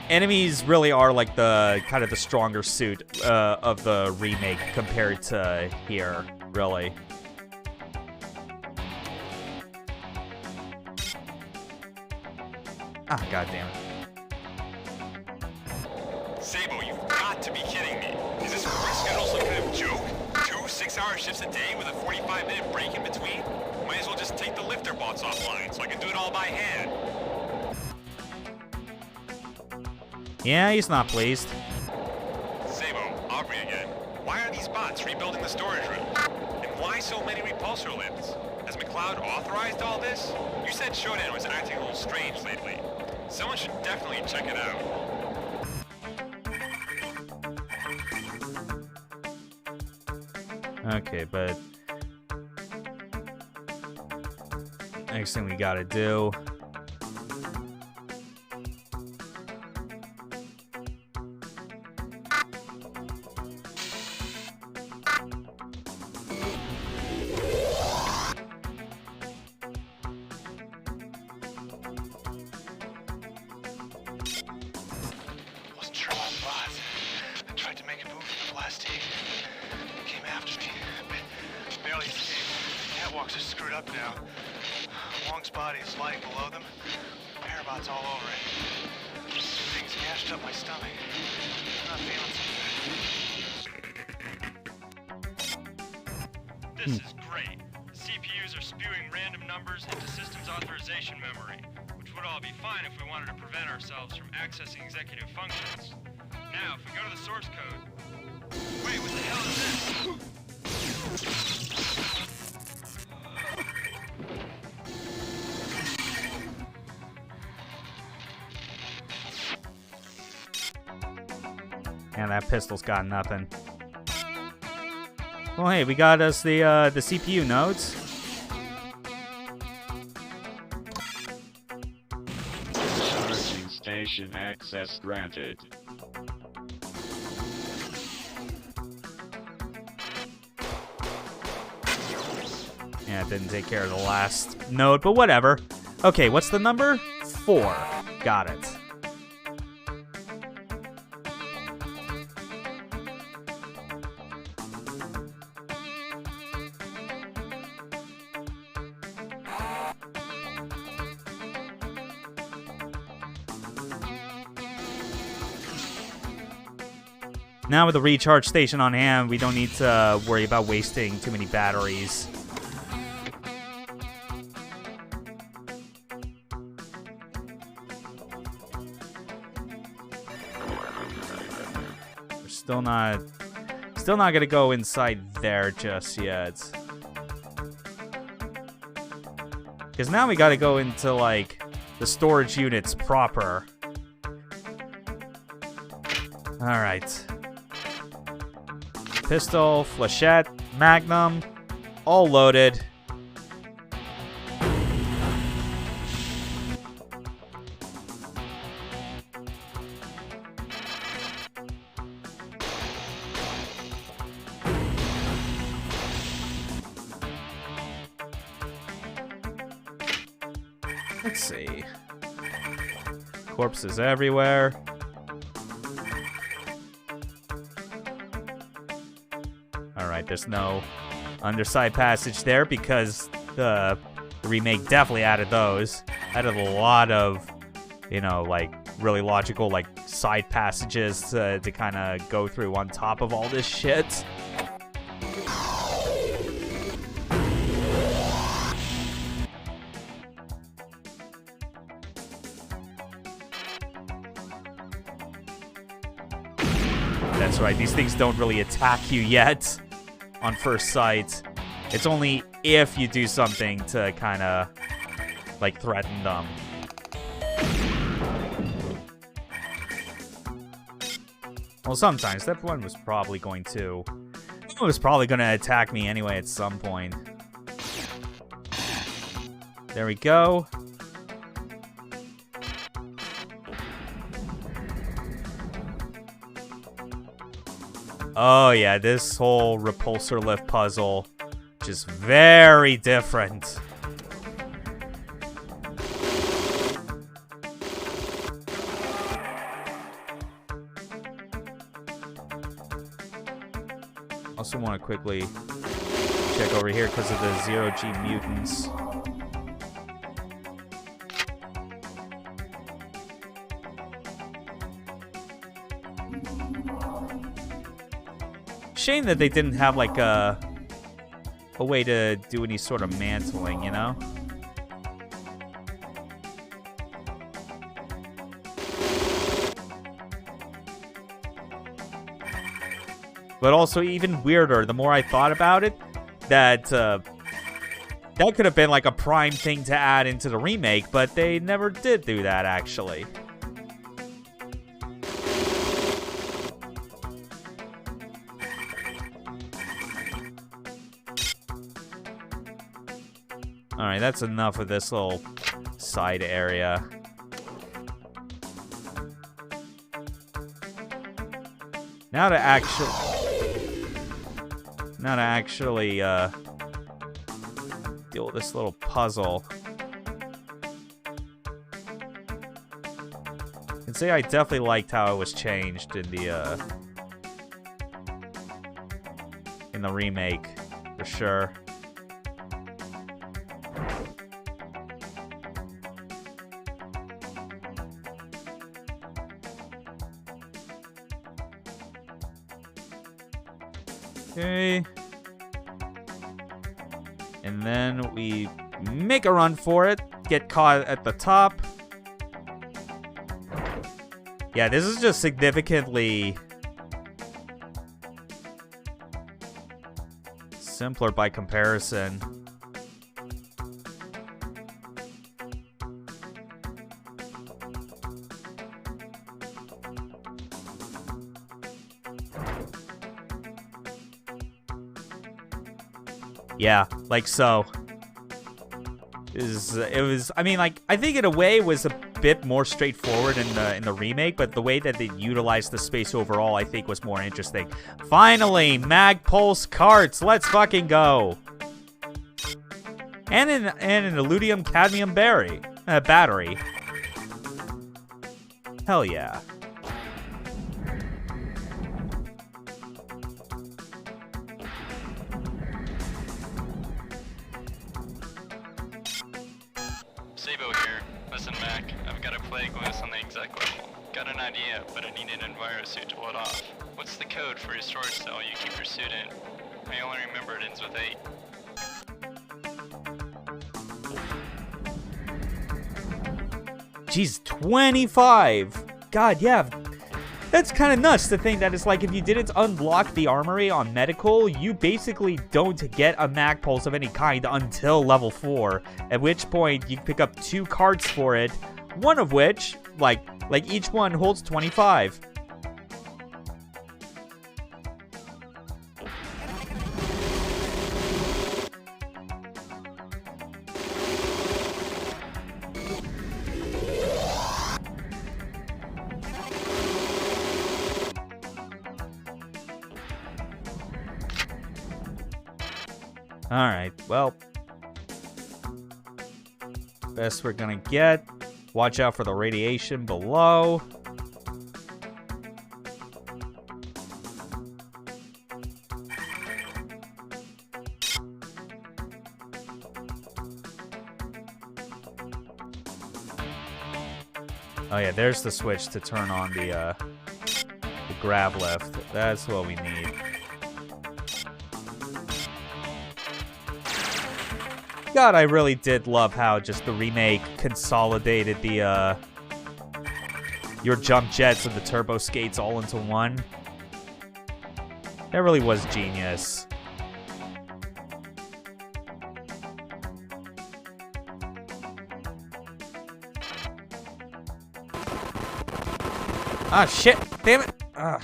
Enemies really are like the kind of the stronger suit of the remake compared to here, really. Ah, god damn it. Sabo, you've got to be kidding me. Is this work schedule some kind of joke? 2 6-hour shifts a day with a 45-minute break in between? Might as well just take the lifter bots offline so I can do it all by hand. Yeah, he's not pleased. Sabo, Aubrey again. Why are these bots rebuilding the storage room? And why so many repulsor lifts? Has Cloud authorized all this? You said Shodan was acting a little strange lately. Someone should definitely check it out. Okay, but next thing we gotta do. Wasn't sure what it was. I tried to make a move from the blast tape. It came after me. Barely escaped. Catwalks are screwed up now. Wong's body is lying below them. Parabots all over it. Things gashed up my stomach. I'm not feeling so good. This is great. The CPUs are spewing random numbers into systems authorization memory, which would all be fine if we wanted to prevent ourselves from accessing executive functions. Now, if we go to the source code... Wait, what the hell is this? And that pistol's got nothing. Well, hey, we got us the CPU nodes. Charging station access granted. Yeah, it didn't take care of the last node, but whatever. Okay, what's the number? 4. Got it. Now with the recharge station on hand, we don't need to worry about wasting too many batteries. We're still not gonna go inside there just yet. Because now we gotta go into, like, the storage units proper. Alright. Pistol, flechette, magnum, all loaded. Let's see. Corpses everywhere. Alright, there's no underside passage there because the remake definitely added those. Added a lot of, you know, like, really logical, like, side passages to kind of go through on top of all this shit. That's right, these things don't really attack you yet on first sight. It's only if you do something to kind of, like, threaten them. Well, sometimes. That one was probably going to... It was probably going to attack me anyway at some point. There we go. Oh yeah, this whole repulsor lift puzzle, just very different. Also want to quickly check over here because of the zero-G mutants. Shame that they didn't have, like, a way to do any sort of mantling, you know? But also even weirder, the more I thought about it, that That could have been like a prime thing to add into the remake, but they never did do that, actually. Alright, that's enough of this little side area. Now to actually deal with this little puzzle. I can say I definitely liked how it was changed in the remake, for sure. Okay. And then we make a run for it. Get caught at the top. Yeah, this is just significantly simpler by comparison. Yeah, like so. It was, I mean, like, I think in a way it was a bit more straightforward in the remake, but the way that they utilized the space overall, I think, was more interesting. Finally, mag pulse carts, let's fucking go. And an alludium cadmium battery. Hell yeah. Sabo here. Listen, Mac, I've got a plague loose on the exec level. Got an idea, but I need an envirosuit to ward off. What's the code for your storage cell you keep your suit in? I only remember it ends with 8. Jeez, 25! God, yeah. That's kind of nuts to think that it's like if you didn't unlock the armory on medical, you basically don't get a mag pulse of any kind until level 4. At which point you pick up 2 cards for it, one of which, like each one holds 25. Alright, well, best we're gonna get. Watch out for the radiation below. Oh yeah, there's the switch to turn on the grav lift. That's what we need. God, I really did love how just the remake consolidated the your jump jets and the turbo skates all into one. That really was genius. Ah, shit! Damn it! Ah.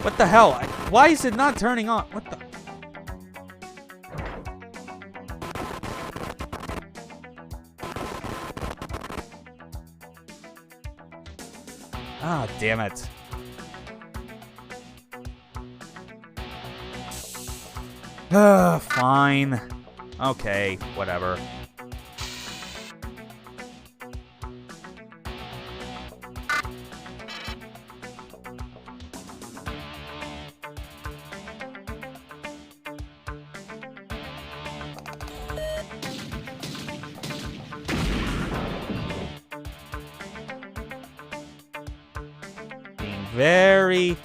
What the hell? Why is it not turning on? What the? Ah, damn it. Fine. Okay, whatever. Very,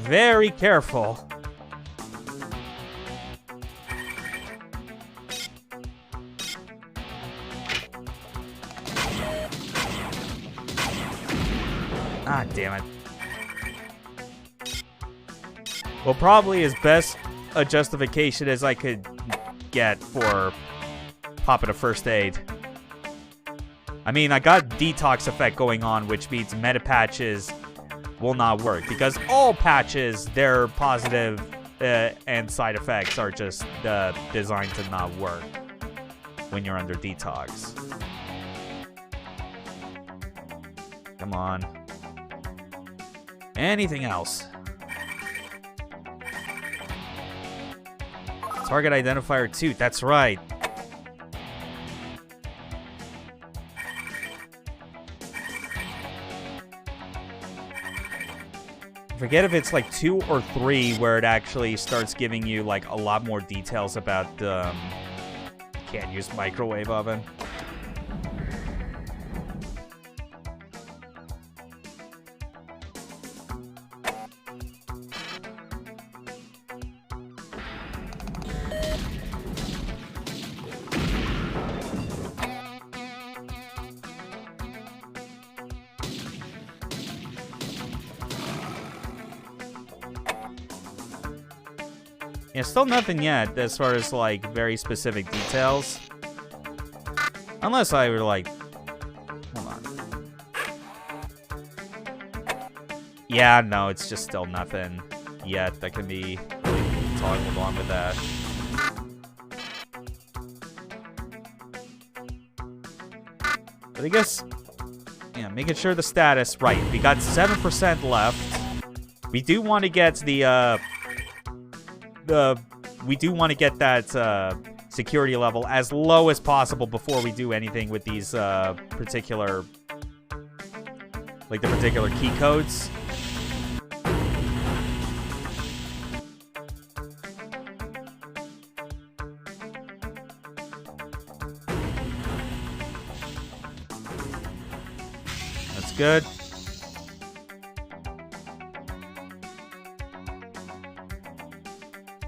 very careful. Ah, damn it. Well, probably as best a justification as I could get for popping a first aid. I mean, I got detox effect going on, which means meta patches will not work. Because all patches, their positive and side effects are just designed to not work when you're under detox. Come on. Anything else? Target identifier 2, that's right. Forget if it's like 2 or 3 where it actually starts giving you like a lot more details about can't use microwave oven. Yeah, still nothing yet as far as, like, very specific details. Unless I were, like... Hold on. Yeah, no, it's just still nothing yet that can be really toggled on with that. But I guess... Yeah, making sure the status... Right, we got 7% left. We do want to get we do want to get that security level as low as possible before we do anything with these particular, like the particular key codes. That's good.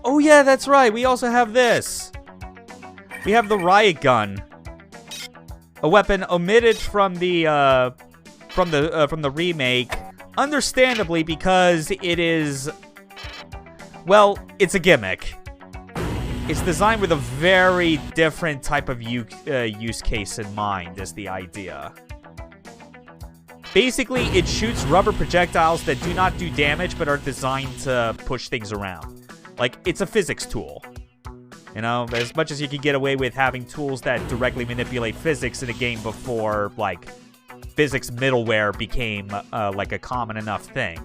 Oh yeah, that's right. We also have this. We have the riot gun, a weapon omitted from the remake, understandably because it is, well, it's a gimmick. It's designed with a very different type of use case in mind, is the idea. Basically, it shoots rubber projectiles that do not do damage but are designed to push things around. Like, it's a physics tool. You know, as much as you can get away with having tools that directly manipulate physics in a game before, like, physics middleware became, like, a common enough thing.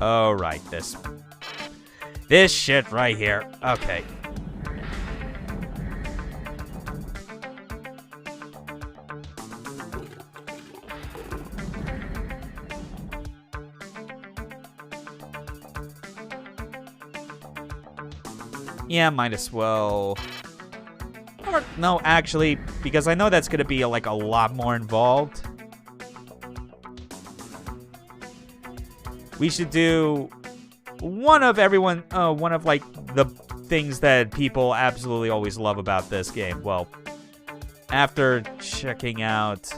Oh, right, this shit right here. Okay. Yeah, might as well. Or, no, actually, because I know that's going to be, like, a lot more involved. We should do one of, like, the things that people absolutely always love about this game. Well, after checking out...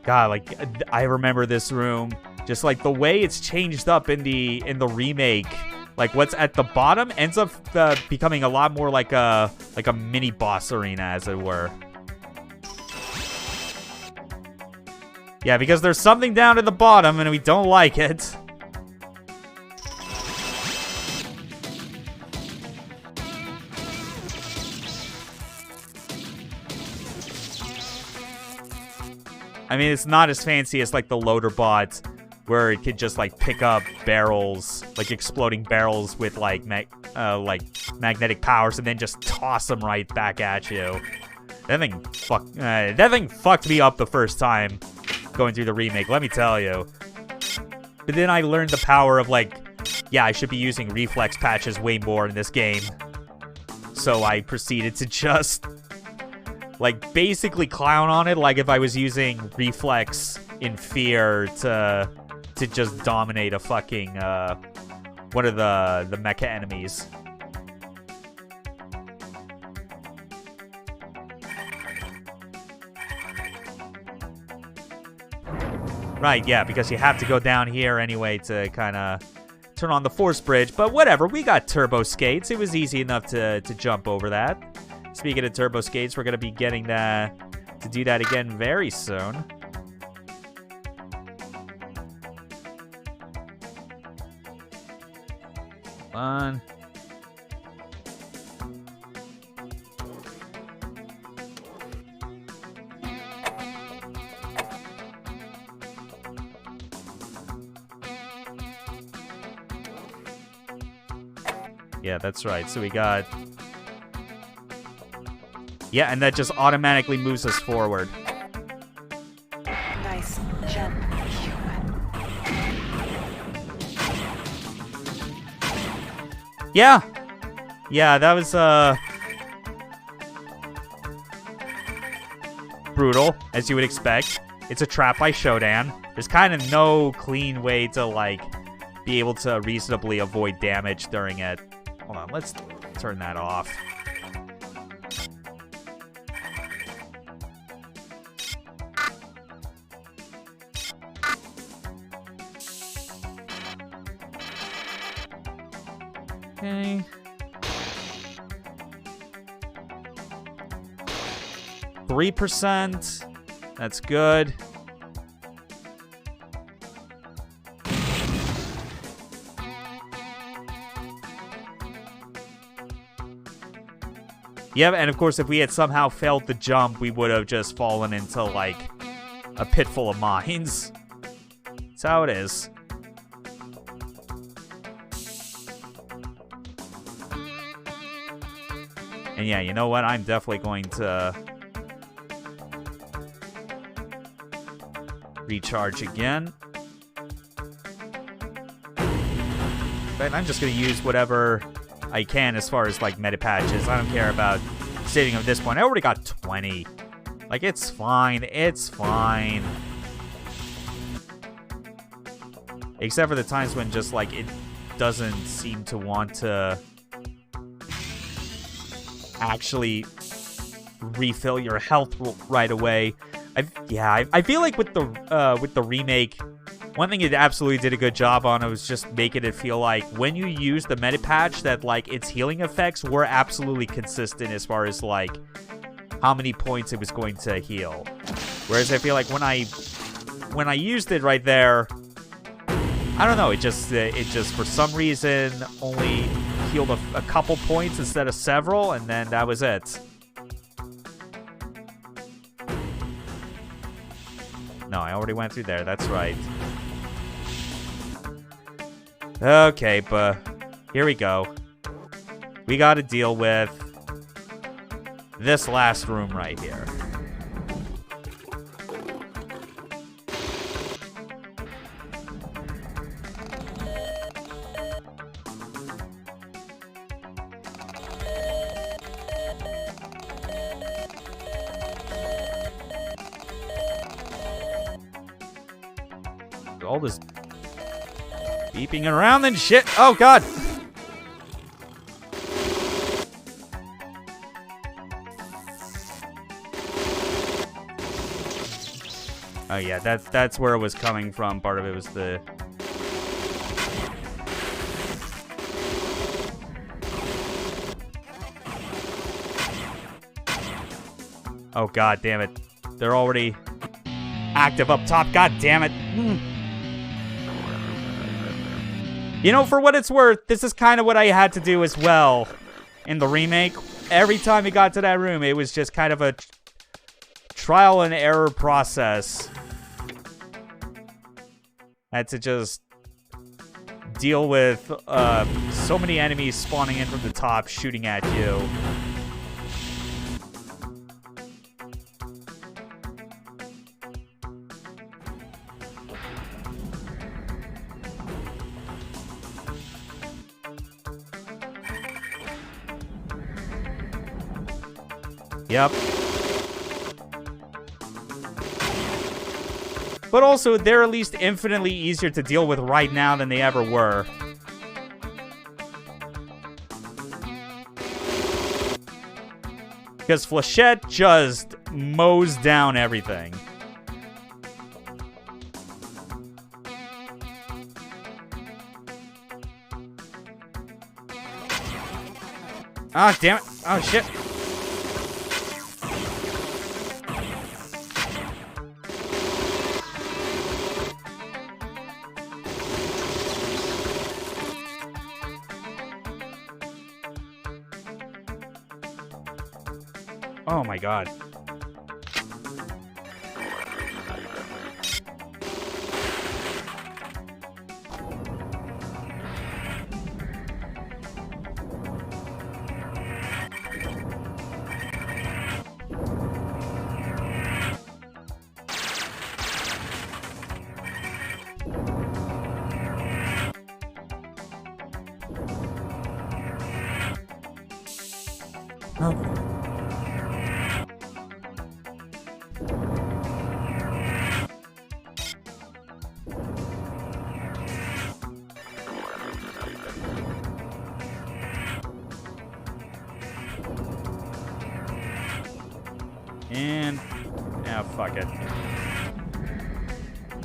God, like, I remember this room. Just, like, the way it's changed up in the remake. Like, what's at the bottom ends up becoming a lot more like a mini boss arena, as it were. Yeah, because there's something down at the bottom, and we don't like it. I mean, it's not as fancy as, like, the loader bot, where it could just, like, pick up barrels, like, exploding barrels with, like, magnetic powers and then just toss them right back at you. That thing fucked me up the first time going through the remake, let me tell you. But then I learned the power of, like, yeah, I should be using reflex patches way more in this game. So I proceeded to just like, basically clown on it, like if I was using reflex in fear to just dominate a fucking, one of the mecha enemies. Right, yeah, because you have to go down here anyway to kind of turn on the force bridge. But whatever, we got turbo skates. It was easy enough to jump over that. Speaking of turbo skates, we're going to be getting to do that again very soon. On. Yeah, that's right. So we got... Yeah, and that just automatically moves us forward. Nice jump, human. Yeah! Yeah, that was, brutal, as you would expect. It's a trap by Shodan. There's kind of no clean way to, like, be able to reasonably avoid damage during it. Hold on, let's turn that off. Okay. 3%. That's good. Yeah, and of course, if we had somehow failed the jump, we would have just fallen into, like, a pit full of mines. That's how it is. And yeah, you know what? I'm definitely going to recharge again. But I'm just going to use whatever I can as far as, like, meta patches. I don't care about saving at this point. I already got 20. Like, it's fine. It's fine. Except for the times when just, like, it doesn't seem to want to actually refill your health right away. I feel like with the remake, one thing it absolutely did a good job on was just making it feel like when you use the meta patch that, like, its healing effects were absolutely consistent as far as, like, how many points it was going to heal. Whereas I feel like when I used it right there, I don't know, it just for some reason only healed a couple points instead of several, and then that was it. No, I already went through there. That's right. Okay, but here we go. We got to deal with this last room right here. All this beeping around and shit. Oh, God. Oh, yeah, that's where it was coming from. Part of it was the... Oh, God damn it. They're already active up top. God damn it. You know, for what it's worth, this is kind of what I had to do as well in the remake. Every time we got to that room, it was just kind of a trial and error process. I had to just deal with so many enemies spawning in from the top, shooting at you. Yep. But also, they're at least infinitely easier to deal with right now than they ever were. Because Flechette just mows down everything. Ah, damn it. Oh, shit. Oh my god. Oh. And fuck it.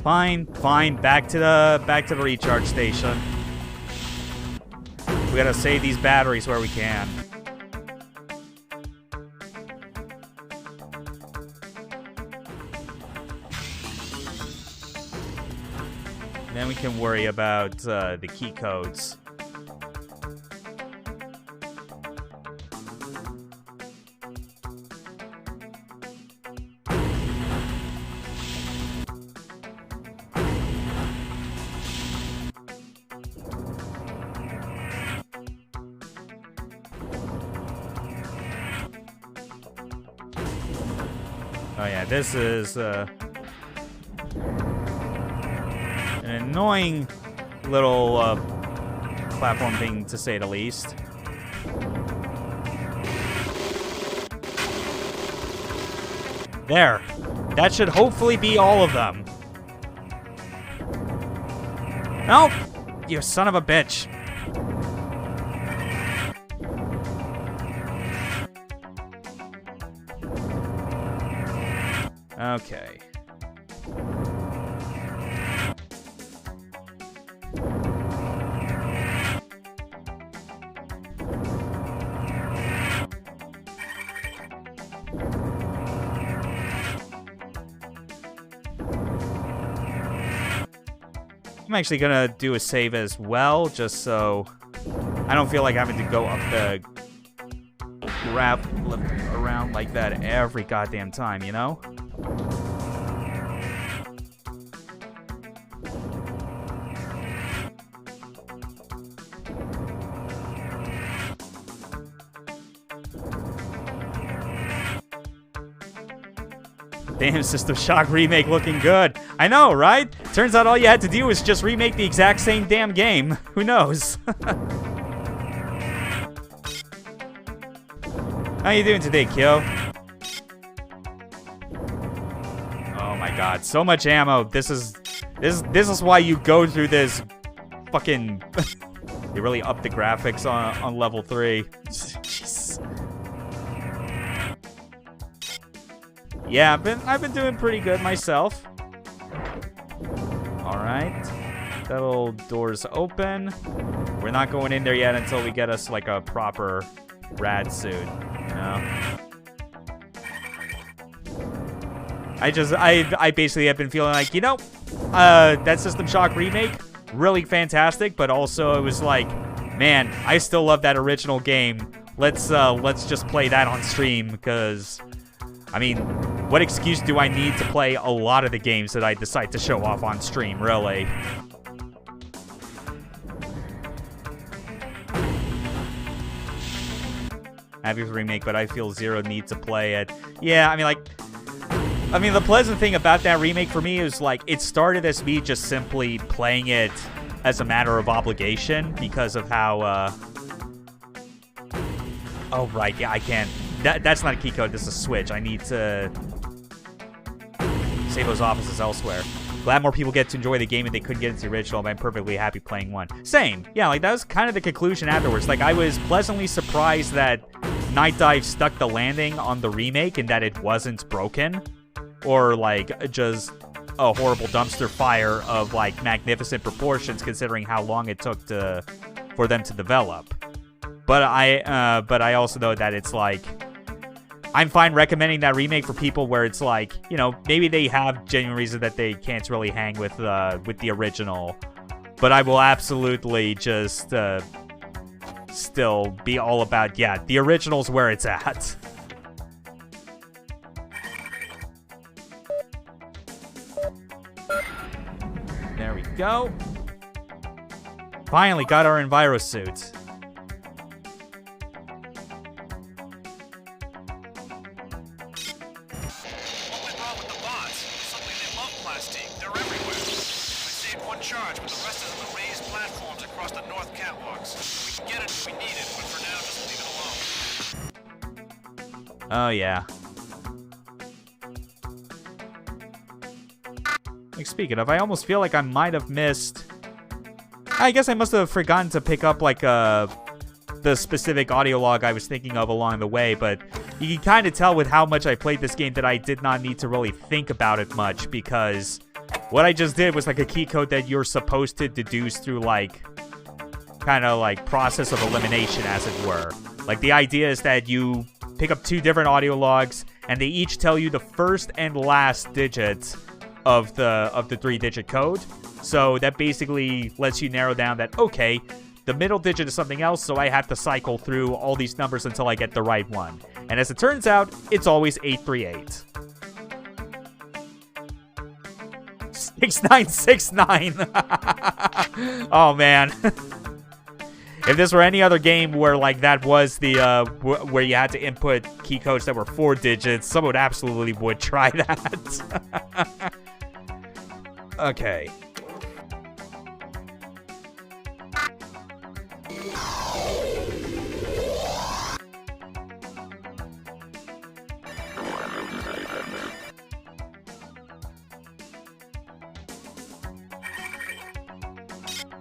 Fine, back to the recharge station. We gotta save these batteries where we can. Then we can worry about the key codes. Oh yeah, this is an annoying little platform thing, to say the least. There. That should hopefully be all of them. Nope. You son of a bitch. Okay. I'm actually gonna do a save as well, just so I don't feel like having to go up the grab around like that every goddamn time, you know? Damn, System Shock Remake looking good. I know, right? Turns out all you had to do was just remake the exact same damn game. Who knows? How you doing today, Kyo? Oh my god, so much ammo. This is why you go through this fucking... They really upped the graphics on level 3. Jeez. Yeah, I've been doing pretty good myself. Alright. That little door's open. We're not going in there yet until we get us like a proper rad suit. You know? I basically have been feeling like, you know, that System Shock Remake, really fantastic, but also it was like, man, I still love that original game. Let's just play that on stream, because I mean, what excuse do I need to play a lot of the games that I decide to show off on stream, really? Happy with Remake, but I feel zero need to play it. Yeah, I mean, the pleasant thing about that remake for me is, like, it started as me just simply playing it as a matter of obligation because of how, Oh, right, yeah, I can't. That's not a key code, this is a switch. I need to save those offices elsewhere. Glad more people get to enjoy the game and they couldn't get into the original, but I'm perfectly happy playing one. Same. Yeah, like, that was kind of the conclusion afterwards. Like, I was pleasantly surprised that Night Dive stuck the landing on the remake and that it wasn't broken. Or, like, just a horrible dumpster fire of, like, magnificent proportions considering how long it took for them to develop. But I also know that it's, like, I'm fine recommending that remake for people where it's like, you know, maybe they have genuine reason that they can't really hang with the original. But I will absolutely just still be all about, yeah, the original's where it's at. There we go. Finally got our Enviro suit. Charge, but the rest is on the raised platforms across the north catwalks. We can get it if we need it, but for now, just leave it alone. Oh, yeah. Like, speaking of, I almost feel like I might have missed... I guess I must have forgotten to pick up, like, the specific audio log I was thinking of along the way, but you can kind of tell with how much I played this game that I did not need to really think about it much, because... what I just did was like a key code that you're supposed to deduce through like kind of like process of elimination, as it were. Like the idea is that you pick up 2 different audio logs and they each tell you the first and last digits of the 3-digit code. So that basically lets you narrow down that, okay, the middle digit is something else, so I have to cycle through all these numbers until I get the right one. And as it turns out, it's always 838. 6969. Oh man. If this were any other game where like that was the where you had to input key codes that were 4 digits, someone absolutely would try that. Okay.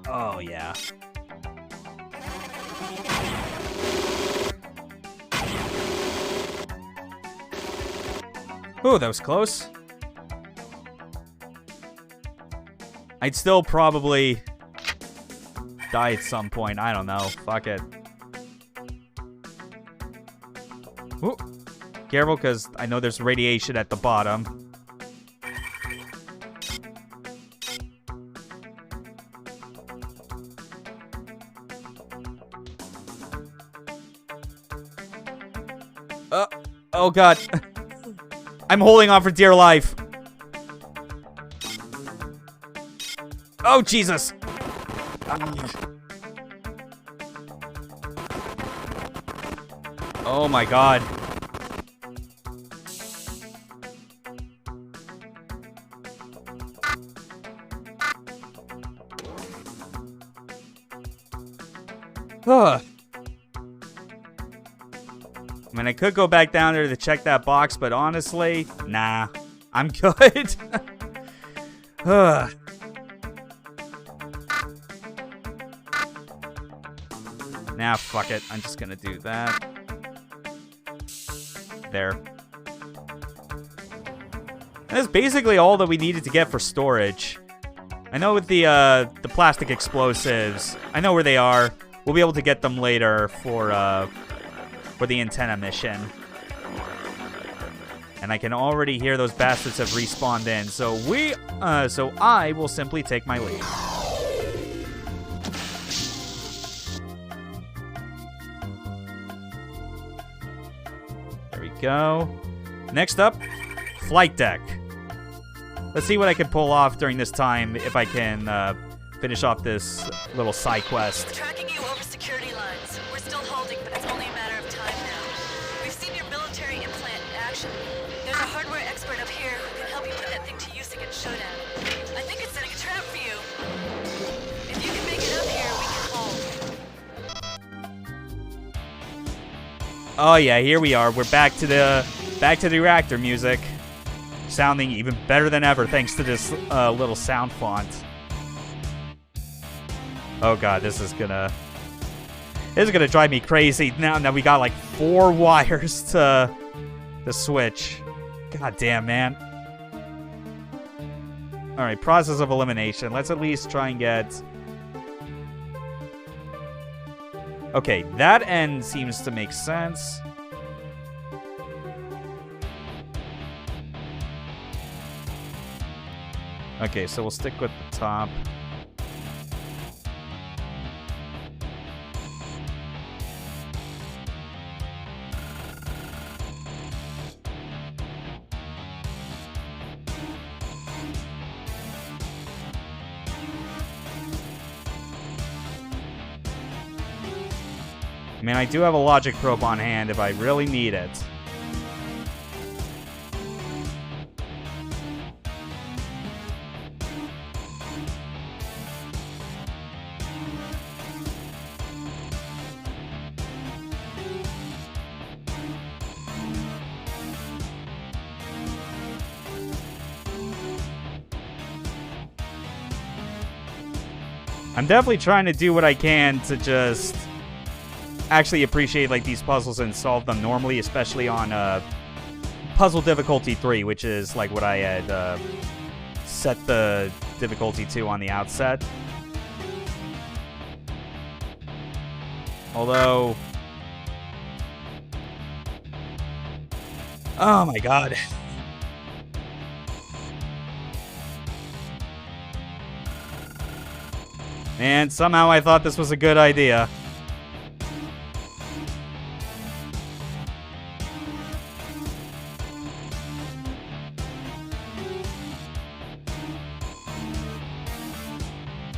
Oh, yeah. Ooh, that was close. I'd still probably die at some point. I don't know. Fuck it. Ooh. Careful, because I know there's radiation at the bottom. Oh god. I'm holding on for dear life. Oh Jesus. Oh my god. Ugh. I mean, I could go back down there to check that box, but honestly, nah. I'm good. Ugh. Nah, fuck it. I'm just gonna do that. There. And that's basically all that we needed to get for storage. I know with the plastic explosives, I know where they are. We'll be able to get them later for the antenna mission. And I can already hear those bastards have respawned in. So so I will simply take my leave. There we go. Next up, flight deck. Let's see what I can pull off during this time, if I can finish off this little side quest. Tracking you over security lines. We're still holding, but it's only a matter of time now. We've seen your military implant in action. There's a hardware expert up here who can help you put that thing to use against SHODAN. I think it's setting a trap for you. If you can make it up here, we can hold. Oh yeah, here we are. We're back to the reactor music. sounding even better than ever thanks to this little sound font. Oh god, this is gonna drive me crazy. Now we got like 4 wires to switch. God damn, man. Alright, process of elimination. Let's at least try and get... Okay, that end seems to make sense. Okay, so we'll stick with the top. I mean, I do have a logic probe on hand if I really need it. I'm definitely trying to do what I can to just actually appreciate like these puzzles and solve them normally, especially on puzzle difficulty 3, which is like what I had set the difficulty to on the outset. Although, oh my god. And somehow I thought this was a good idea.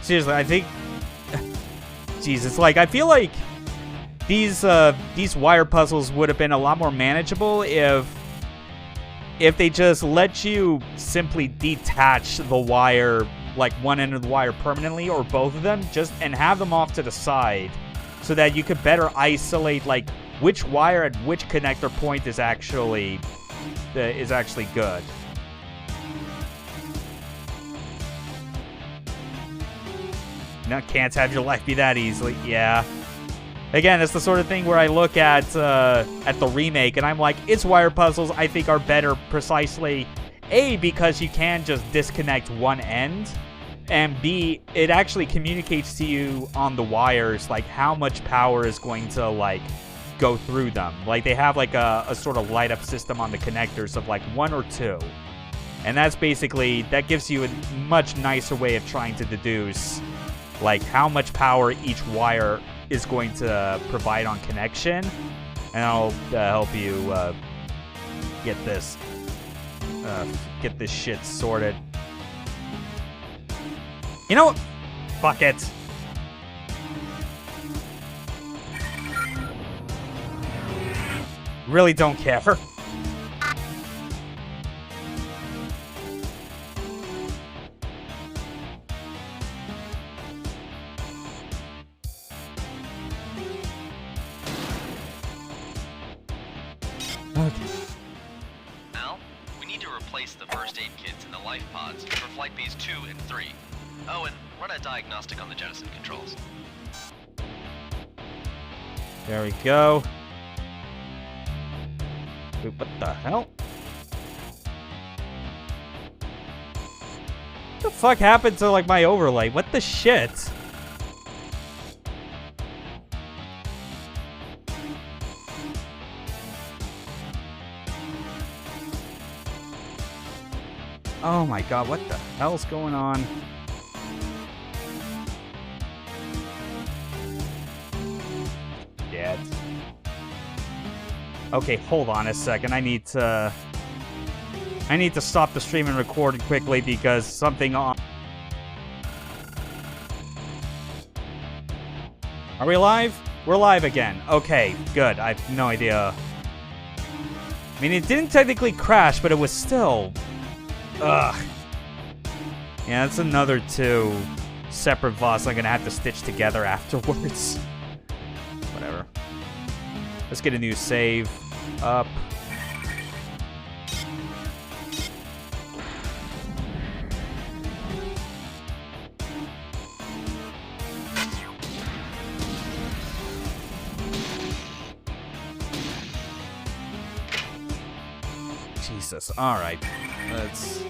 Seriously, I think... Jesus, like, I feel like these wire puzzles would have been a lot more manageable if they just let you simply detach the wire, like one end of the wire permanently, or both of them, and have them off to the side, so that you could better isolate, like, which wire at which connector point is actually good. No, can't have your life be that easily. Yeah. Again, it's the sort of thing where I look at the remake and I'm like, its wire puzzles I think are better precisely, A, because you can just disconnect one end, and B, it actually communicates to you on the wires like how much power is going to like go through them. Like they have like a sort of light up system on the connectors of like 1 or 2. And that's basically, that gives you a much nicer way of trying to deduce like how much power each wire is going to provide on connection, and I'll help you get this shit sorted. You know what? Fuck it. Really don't care. Al, we need to replace the first aid kits in the life pods for flight bays 2 and 3. Oh, and run a diagnostic on the jettison controls. There we go. What the hell? What the fuck happened to like my overlay? What the shit? Oh my god, what the hell's going on? Dead. Okay, hold on a second. I need to stop the stream and record quickly because something on... Are we live? We're live again. Okay, good. I have no idea. I mean, it didn't technically crash, but it was still... Ugh. Yeah, that's another 2 separate VODs I'm gonna have to stitch together afterwards. Whatever. Let's get a new save up. Jesus. Alright. Let's...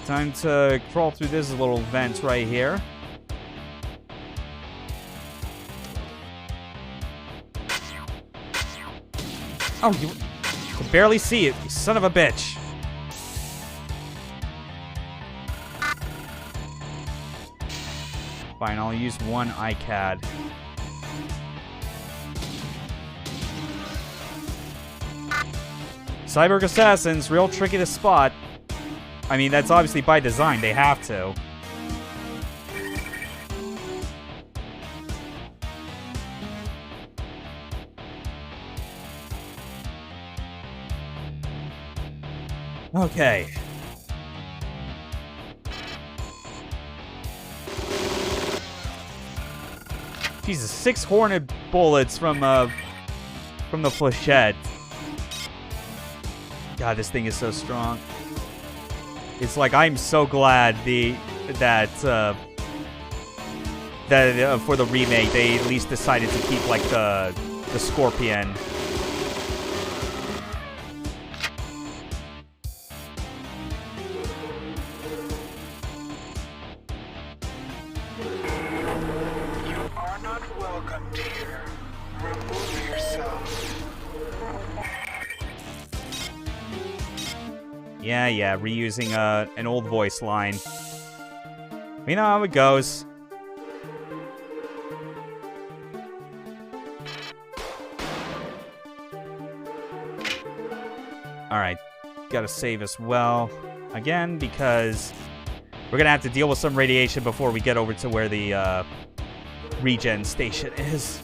Time to crawl through this little vent right here. Oh, you can barely see it, you son of a bitch. Fine, I'll use one iCAD. Cyborg Assassins, real tricky to spot. I mean, that's obviously by design, they have to. Okay. Jesus, 6 hornet bullets from the flechette. God, this thing is so strong. It's like I'm so glad that for the remake they at least decided to keep like the scorpion. Yeah, reusing an old voice line. We know how it goes. Alright, gotta save as well. Again, because we're gonna have to deal with some radiation before we get over to where the regen station is.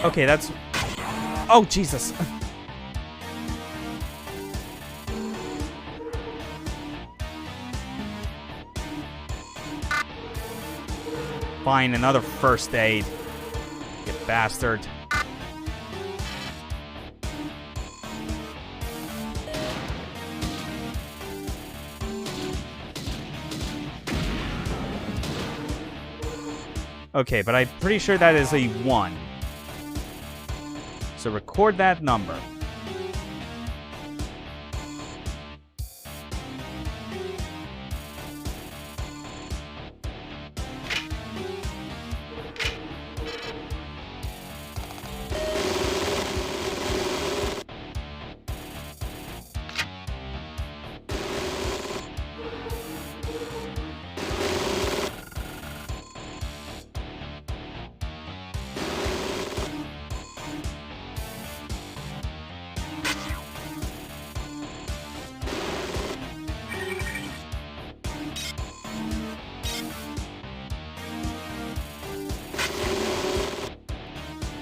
Okay, that's... Oh, Jesus. Fine, another first aid. You bastard. Okay, but I'm pretty sure that is a 1. So record that number.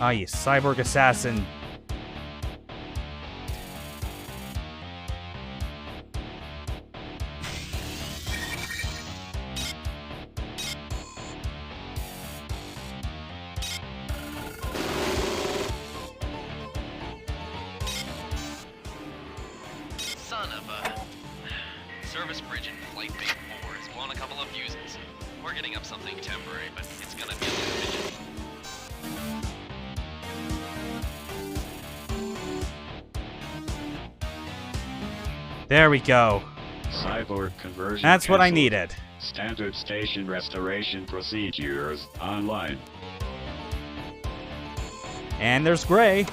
Ah, you cyborg assassin. Son of a... Service bridge in Flight Bay 4 has blown a couple of fuses. We're getting up something temporary, but it's gonna be a little bitchy. There we go. Cyborg conversion That's what I canceled. needed. Standard station restoration procedures online. And there's Gray.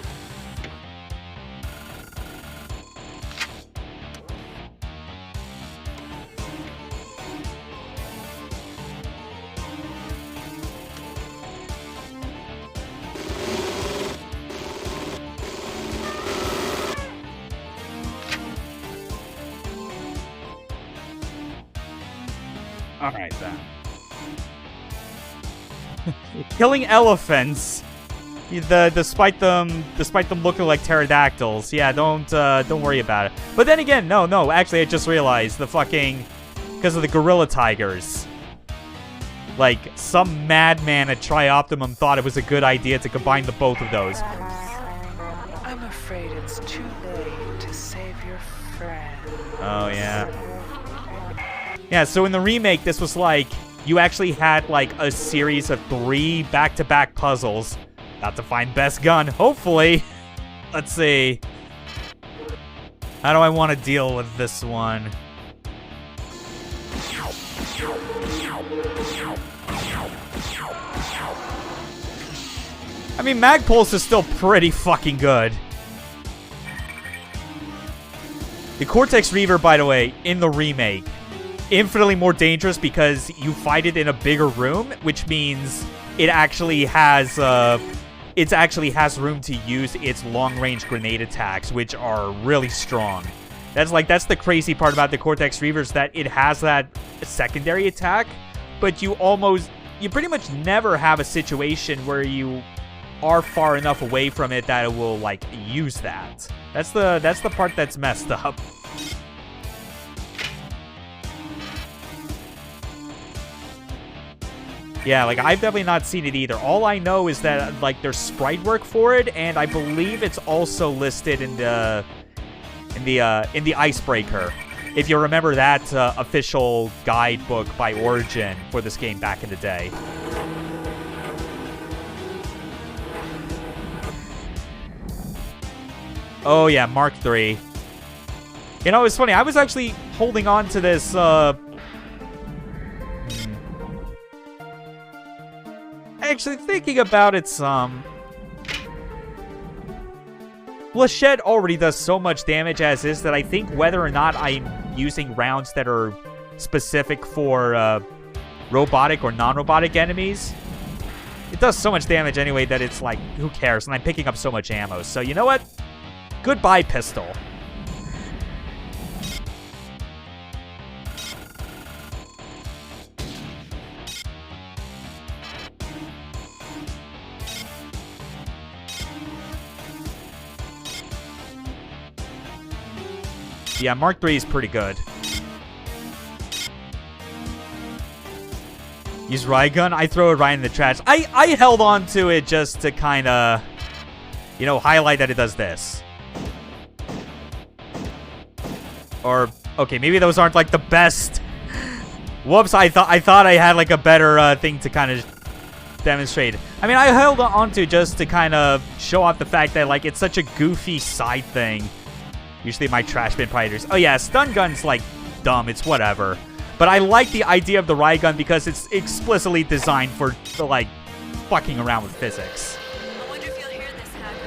Alright then. Killing elephants. Despite them looking like pterodactyls. Yeah, don't worry about it. But then again, no, actually I just realized the fucking because of the gorilla tigers. Like, some madman at Trioptimum thought it was a good idea to combine the both of those. I'm afraid it's too late to save your friend. Oh, yeah. Yeah, so in the remake, this was like, you actually had like a series of 3 back-to-back puzzles. Got to find best gun, hopefully. Let's see. How do I want to deal with this one? I mean, Magpulse is still pretty fucking good. The Cortex Reaver, by the way, in the remake, infinitely more dangerous because you fight it in a bigger room, which means it actually has room to use its long-range grenade attacks, which are really strong. That's the crazy part about the Cortex Reavers, that it has that secondary attack, but you pretty much never have a situation where you are far enough away from it that it will like use that. That's the part that's messed up. Yeah, like, I've definitely not seen it either. All I know is that, like, there's sprite work for it, and I believe it's also listed in the Icebreaker. If you remember that official guidebook by Origin for this game back in the day. Oh, yeah, Mark III. You know, it's funny. I was actually holding on to this, actually thinking about it some. Flechette already does so much damage as is that I think whether or not I'm using rounds that are specific for robotic or non-robotic enemies, it does so much damage anyway that it's like, who cares? And I'm picking up so much ammo. So you know what? Goodbye, pistol. Yeah, Mark III is pretty good. Use Raygun? I throw it right in the trash. I held on to it just to kind of, you know, highlight that it does this. Or, okay, maybe those aren't, like, the best. Whoops, I thought I had, like, a better thing to kind of demonstrate. I mean, I held on to just to kind of show off the fact that, like, it's such a goofy side thing. Usually my trash bin fighters. Oh yeah, stun gun's like dumb, it's whatever. But I like the idea of the riot gun because it's explicitly designed for like fucking around with physics. I wonder if you'll hear this, Hacker.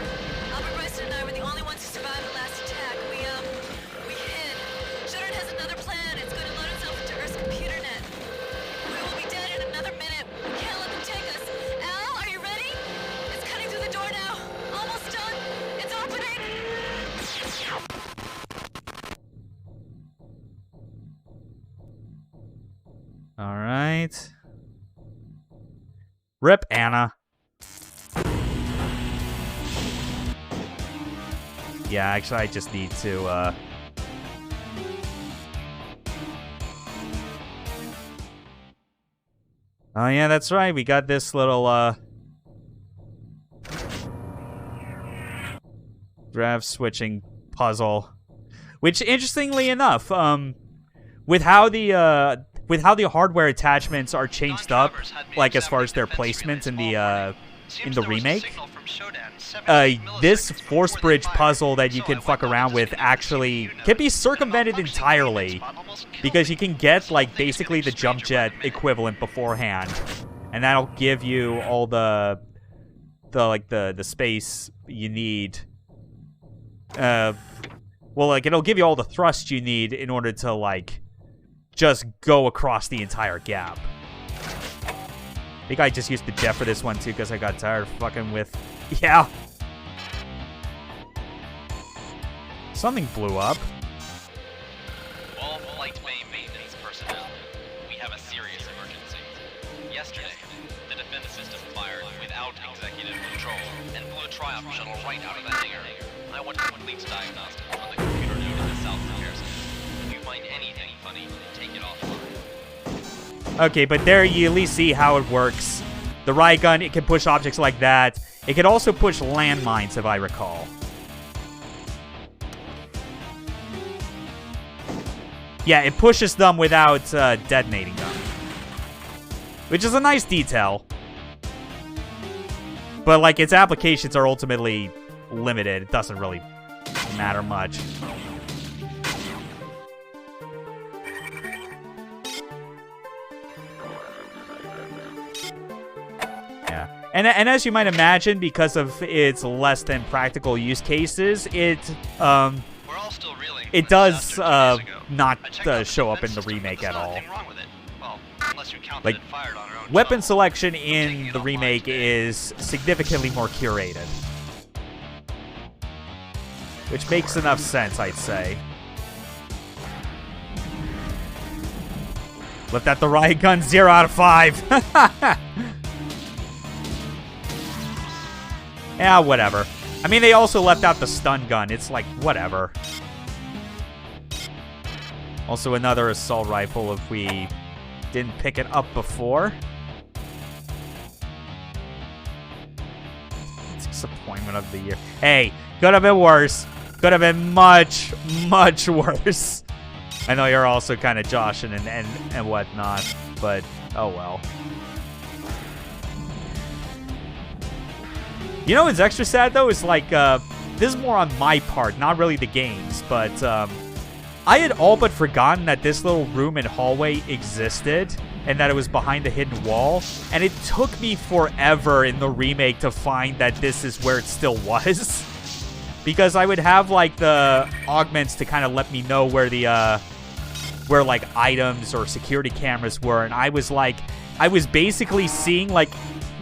Albert Bryson and I were the only ones who survived the last attack. We hid. SHODAN has another plan. It's going to load itself into Earth's computer net. We will be dead in another minute. We can't let them take us. Al, are you ready? It's cutting through the door now. Almost done. It's opening. All right. Rip Anna. Yeah, actually, I just need to, Oh, yeah, that's right. We got this little, draft switching puzzle. Which, interestingly enough, with how the hardware attachments are changed up, like as far as their placement in the remake, this force bridge puzzle that you can fuck around with actually can be circumvented entirely, because you can get like basically the jump jet equivalent beforehand, and that'll give you all the space you need. Well, like it'll give you all the thrust you need in order to like just go across the entire gap. I think I just used the jet for this one too because I got tired of fucking with... Yeah. Something blew up. All flight bay maintenance personnel. We have a serious emergency. Yesterday, the defense system fired without executive control and blew a Triumph shuttle right out of the hangar. I want a complete diagnostic on the computer node in the South Repair Center. If you find anything funny, take it offline. Okay, but there you at least see how it works. The riot gun, it can push objects like that. It can also push landmines, if I recall. Yeah, it pushes them without detonating them. Which is a nice detail. But, like, its applications are ultimately limited. It doesn't really matter much. Yeah. And as you might imagine, because of its less than practical use cases, it does not show up in the remake at all. Like, weapon selection in the remake is significantly more curated. Which makes enough sense, I'd say. Left at the riot gun, 0 out of 5. Yeah, whatever. I mean, they also left out the stun gun. It's like, whatever. Also, another assault rifle if we didn't pick it up before. Disappointment of the year. Hey, could have been worse. Could have been much, much worse. I know you're also kind of joshing and whatnot, but oh well. You know what's extra sad, though, is like, this is more on my part, not really the game's, but I had all but forgotten that this little room and hallway existed and that it was behind the hidden wall, and it took me forever in the remake to find that this is where it still was. Because I would have, like, the augments to kind of let me know where the, where, like, items or security cameras were, and I was, like, I was basically seeing, like,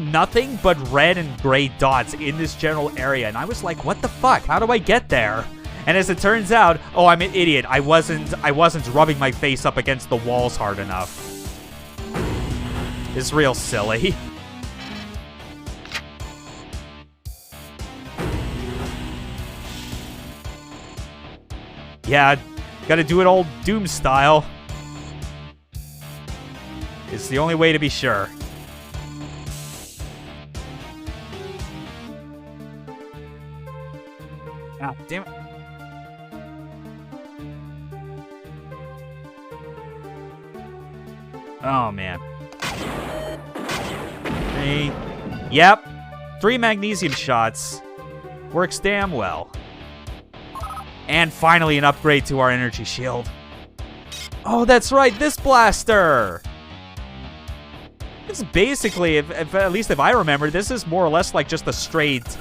nothing but red and gray dots in this general area, and I was like, what the fuck? How do I get there? And as it turns out, oh, I'm an idiot. I wasn't rubbing my face up against the walls hard enough. It's real silly. Yeah, gotta do it old Doom style. It's the only way to be sure. Ah, damn it. Oh, man. Yep. 3 magnesium shots. Works damn well. And finally an upgrade to our energy shield. Oh, that's right, this blaster! It's basically, at least if I remember, this is more or less like just a straight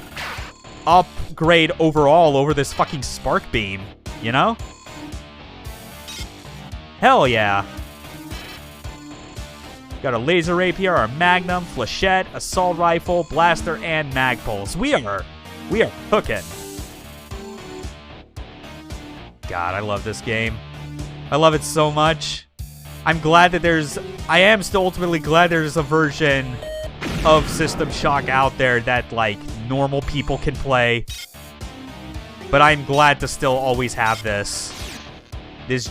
upgrade overall over this fucking spark beam, you know? Hell yeah. Got a laser rapier, our magnum, flechette, assault rifle, blaster, and mag pulse. We are cooking. God, I love this game. I love it so much. I'm glad that I am still ultimately glad there's a version of System Shock out there that, like, normal people can play. But I'm glad to still always have this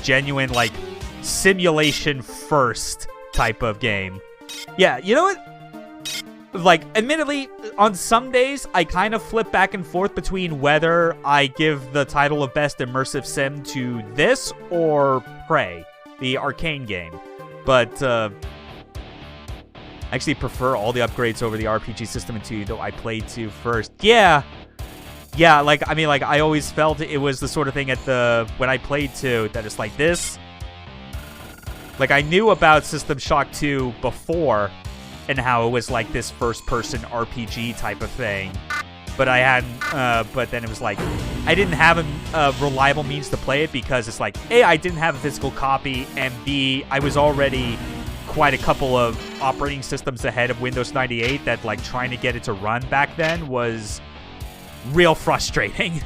genuine, like, simulation first type of game. Yeah, you know what? Like, admittedly, on some days, I kind of flip back and forth between whether I give the title of Best Immersive Sim to this or Prey, the Arcane game. But, I actually prefer all the upgrades over the RPG system in 2, though I played 2 first. Yeah, like, I mean, like, I always felt it was the sort of thing when I played 2, that it's like this. Like, I knew about System Shock 2 before, and how it was like this first-person RPG type of thing. But I hadn't, but then it was like, I didn't have a reliable means to play it because it's like, A, I didn't have a physical copy, and B, I was already quite a couple of operating systems ahead of Windows 98 that, like, trying to get it to run back then was real frustrating.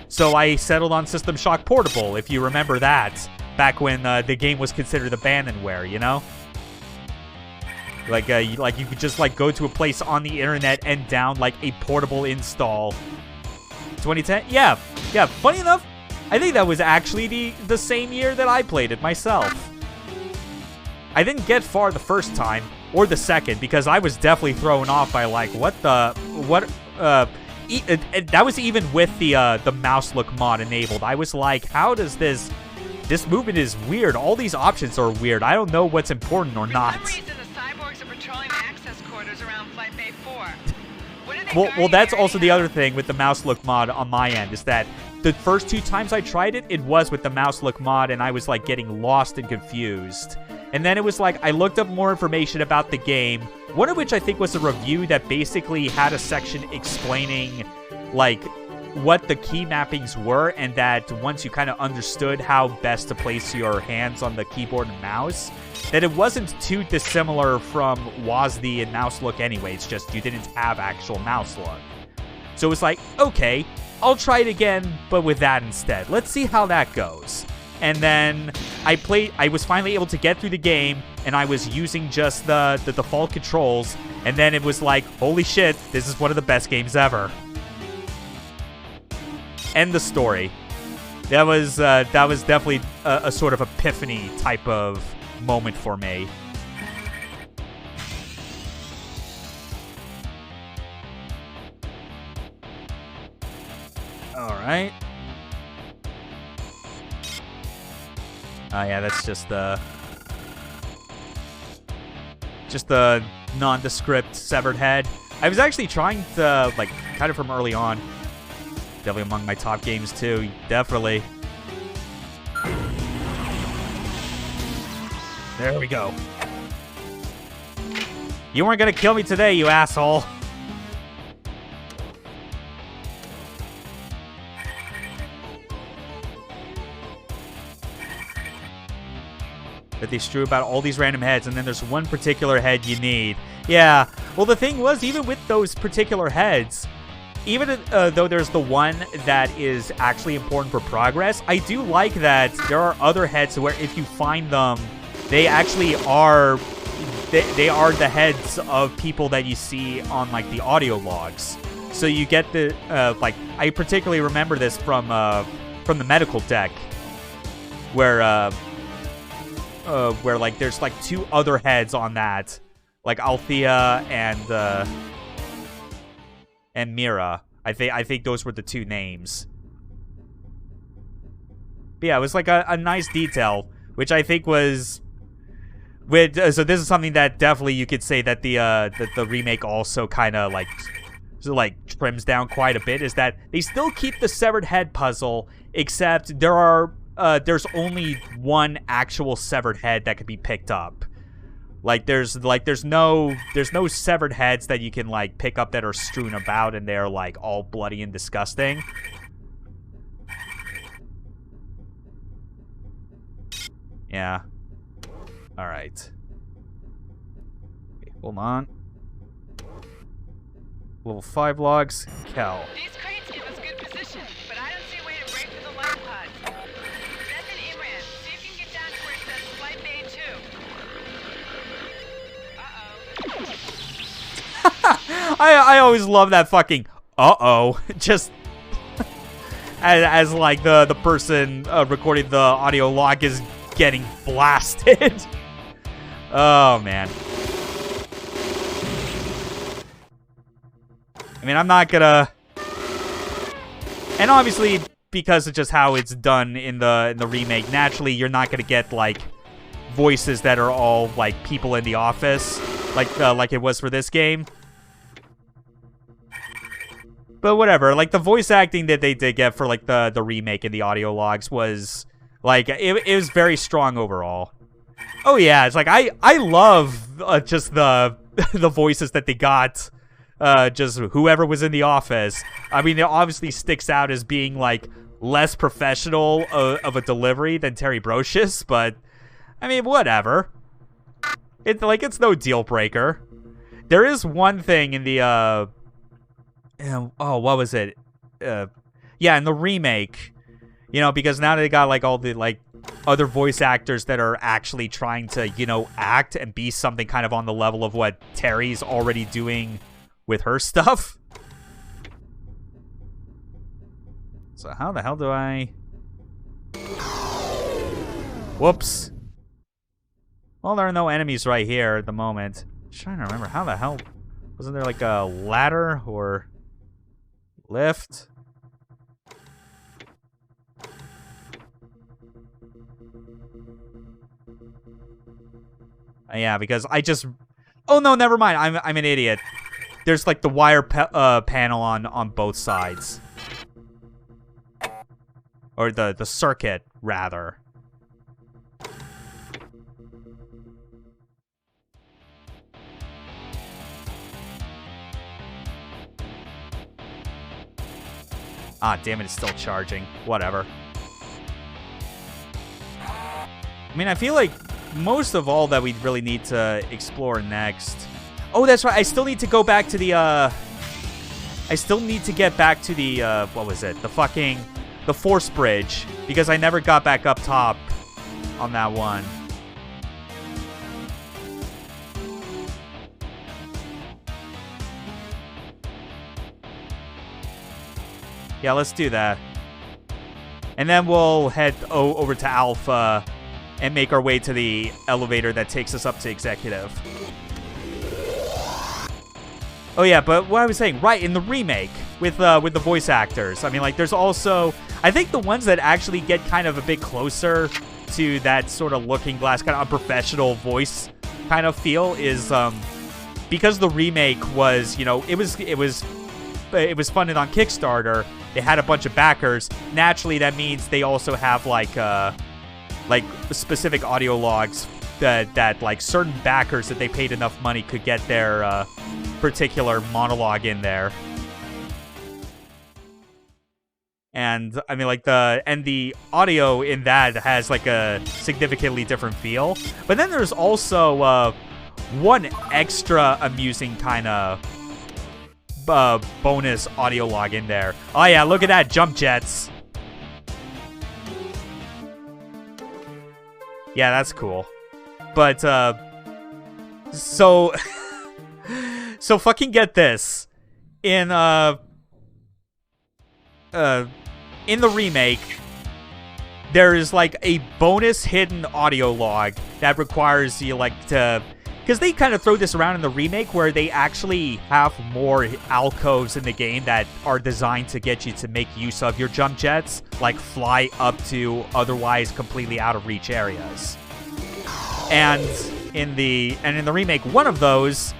So I settled on System Shock Portable, if you remember that, back when the game was considered abandonware, you know? Like, you could just, like, go to a place on the internet and down, like, a portable install. 2010? Yeah, funny enough, I think that was actually the same year that I played it myself. I didn't get far the first time or the second because I was definitely thrown off by like that was even with the mouse look mod enabled. I was like, how does this movement is weird. All these options are weird. I don't know what's important or not. For some reason, the cyborgs are patrolling the access corridors around Flight Bay 4. What are they Well, that's guarding also the other thing with the mouse look mod on my end is that the first 2 times I tried it, it was with the mouse look mod, and I was like getting lost and confused. And then it was like I looked up more information about the game, one of which I think was a review that basically had a section explaining like what the key mappings were, and that once you kind of understood how best to place your hands on the keyboard and mouse, that it wasn't too dissimilar from WASD and mouse look anyway. It's just you didn't have actual mouse look. So it was like, okay, I'll try it again, but with that instead. Let's see how that goes. And then I was finally able to get through the game, and I was using just the default controls, and then it was like, holy shit, this is one of the best games ever. End the story. That was definitely a sort of epiphany type of moment for me. All right. Oh yeah, that's just the nondescript severed head. I was actually trying to like kind of from early on. Definitely among my top games too. Definitely. There we go. You weren't gonna kill me today, you asshole. That they strew about all these random heads, and then there's one particular head you need. Yeah. Well, the thing was, even with those particular heads, even though there's the one that is actually important for progress, I do like that there are other heads where if you find them, they actually are they are the heads of people that you see on like the audio logs. So you get the like I particularly remember this from the medical deck, where like there's like 2 other heads on that, like Althea and Mira. I think those were the 2 names. But yeah, it was like a nice detail, which I think was with. So this is something that definitely you could say that the remake also kind of like trims down quite a bit. Is that they still keep the severed head puzzle, except there's only one actual severed head that can be picked up. Like there's no severed heads that you can like pick up that are strewn about and they're like all bloody and disgusting. Yeah. All right. Okay, hold on. Level 5 logs. Cal. These crates give us good position, but I don't see a way to break through the light pods. Seth and Imran, see if you can get down to where it says Flight Bay 2. I always love that fucking just as like the person recording the audio log is getting blasted. Oh man. I mean, I'm not gonna, and obviously because of just how it's done in the remake, naturally you're not gonna get like voices that are all like people in the office, like it was for this game. But whatever, like the voice acting that they did get for like the remake and the audio logs was like it was very strong overall. Oh yeah, it's like I love just the voices that they got. Just whoever was in the office. I mean, it obviously sticks out as being like less professional of a delivery than Terry Brocious, but I mean, whatever. It's like it's no deal breaker. There is one thing in the what was it? Yeah, in the remake, you know, because now they got like all the like other voice actors that are actually trying to, you know, act and be something kind of on the level of what Terry's already doing with her stuff. So how the hell do I... Whoops. Well, there are no enemies right here at the moment. Just trying to remember, how the hell... Wasn't there like a ladder or lift? Yeah, because I just... Oh no, never mind. I'm an idiot. There's like the wire panel on both sides. Or the circuit, rather. Ah, damn it, it's still charging. Whatever. I mean, I feel like most of all that we really need to explore next... Oh, that's right. I still need to go back to the, I still need to get back to the, what was it? The Force Bridge. Because I never got back up top on that one. Yeah, let's do that. And then we'll head over to Alpha and make our way to the elevator that takes us up to Executive. Oh yeah, but what I was saying, right, in the remake with the voice actors. I mean, like, there's also... I think the ones that actually get kind of a bit closer to that sort of looking glass, kind of unprofessional voice kind of feel is... because the remake was, you know, it was funded on Kickstarter. They had a bunch of backers. Naturally, that means they also have like specific audio logs that like certain backers that they paid enough money could get their particular monologue in there. And I mean, like the audio in that has like a significantly different feel. But then there's also one extra amusing kind of bonus audio log in there. Oh yeah, look at that, jump jets. Yeah, that's cool. But so so fucking get this. In the remake, there is like a bonus hidden audio log that requires you like to... Because they kind of throw this around in the remake where they actually have more alcoves in the game that are designed to get you to make use of your jump jets, like fly up to otherwise completely out of reach areas. And in the remake, one of those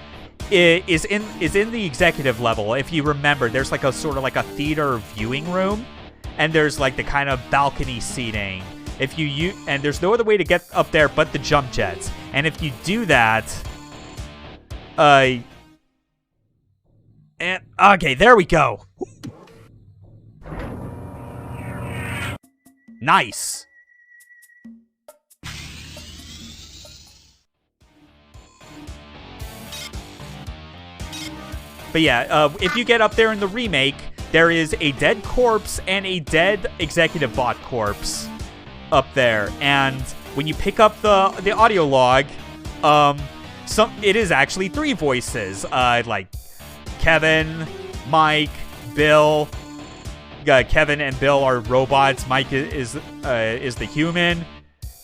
is in the executive level. If you remember, there's like a sort of like a theater viewing room, and there's like the kind of balcony seating. And there's no other way to get up there but the jump jets. And if you do that, and okay, there we go. Nice. But yeah, if you get up there in the remake, there is a dead corpse and a dead executive bot corpse up there, and when you pick up the audio log, it is actually 3 voices, like Kevin, Mike, Bill. Kevin and Bill are robots. Mike is the human.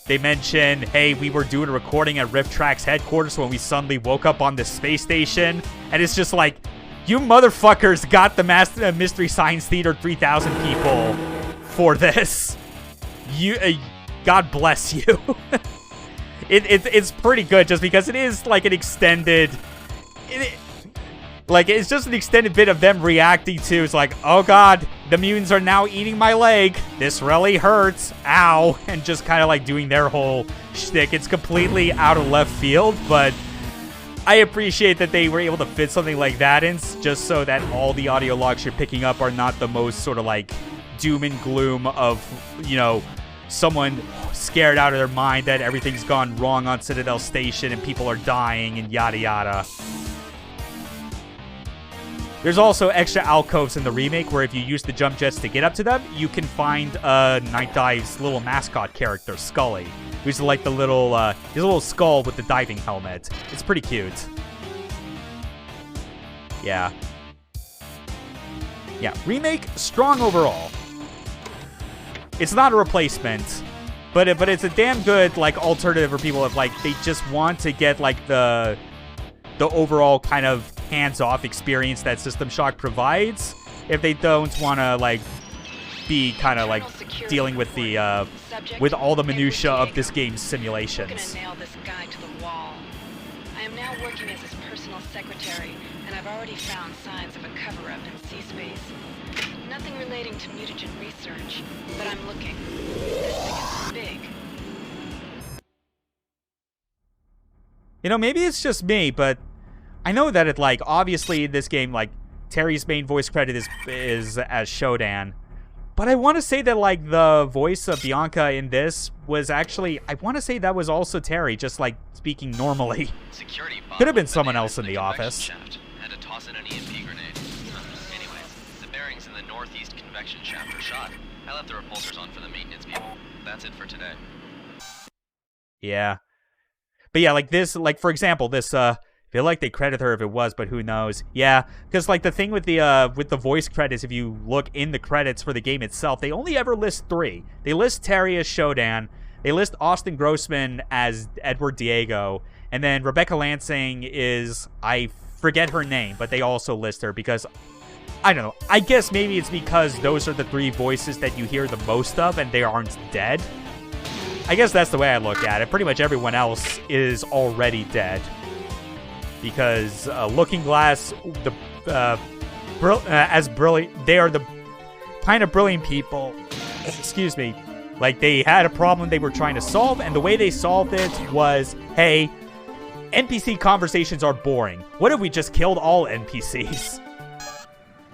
They mention, hey, we were doing a recording at Rift Track's headquarters when we suddenly woke up on this space station, and it's just like, you motherfuckers got the Mystery Science Theater 3000 people for this. God bless you. It's pretty good just because it is like an extended... it's just an extended bit of them reacting to, it's like, oh god, the mutants are now eating my leg. This really hurts. Ow. And just kind of like doing their whole shtick. It's completely out of left field, but I appreciate that they were able to fit something like that in, just so that all the audio logs you're picking up are not the most sort of like doom and gloom of, you know, someone scared out of their mind that everything's gone wrong on Citadel Station and people are dying and yada yada. There's also extra alcoves in the remake where if you use the jump jets to get up to them, you can find Night Dive's little mascot character, Scully, who's like the little, his little skull with the diving helmet. It's pretty cute. Yeah. Yeah, remake, strong overall. It's not a replacement, But it's a damn good, like, alternative for people if, like, they just want to get, like, the overall kind of hands-off experience that System Shock provides. If they don't want to, like, be kind of, like, dealing with the, with all the minutia of this game's simulations. We're gonna nail this guy to the wall. I am now working as his personal secretary, and I've already found signs of a cover-up in C-Space. Nothing relating to mutagen research, but I'm looking. This thing is big. You know, maybe it's just me, but I know that it, like, obviously in this game, like, Terry's main voice credit is as SHODAN. But I want to say that, like, the voice of Bianca in this was actually, I want to say that was also Terry, just, like, speaking normally. Could have been someone else in the office. Had to toss in an EMP grenade. Anyways, the bearings in the northeast convection shaft are shot. I left the repulsors on for the maintenance people. That's it for today. Yeah. But yeah, like this, like, for example, this, I feel like they credit her if it was, but who knows. Yeah, because, like, the thing with the voice credits, if you look in the credits for the game itself, they only ever list 3. They list Terry as SHODAN, they list Austin Grossman as Edward Diego, and then Rebecca Lansing is, I forget her name, but they also list her because, I don't know, I guess maybe it's because those are the 3 voices that you hear the most of and they aren't dead. I guess that's the way I look at it. Pretty much everyone else is already dead. Because Looking Glass, as brilliant, they are the kind of brilliant people. Excuse me. Like, they had a problem they were trying to solve, and the way they solved it was, hey, NPC conversations are boring. What if we just killed all NPCs?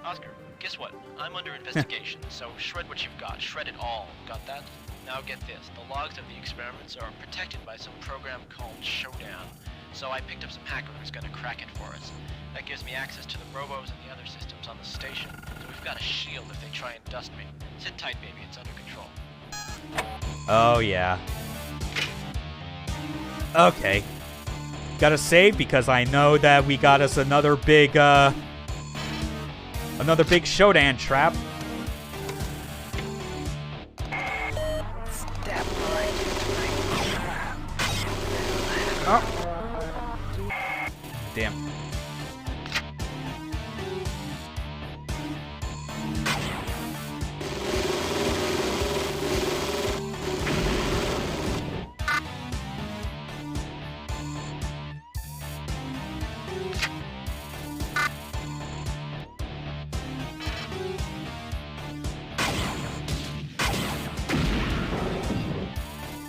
Oscar, guess what? I'm under investigation, so shred what you've got. Shred it all. Got that? Now get this. The logs of the experiments are protected by some program called SHODAN. So I picked up some hacker who's gonna crack it for us. That gives me access to the robos and the other systems on the station. So we've got a shield if they try and dust me. Sit tight, baby. It's under control. Oh, yeah. Okay. Gotta save because I know that we got us another big SHODAN trap. Step right into my trap. Oh. Damn.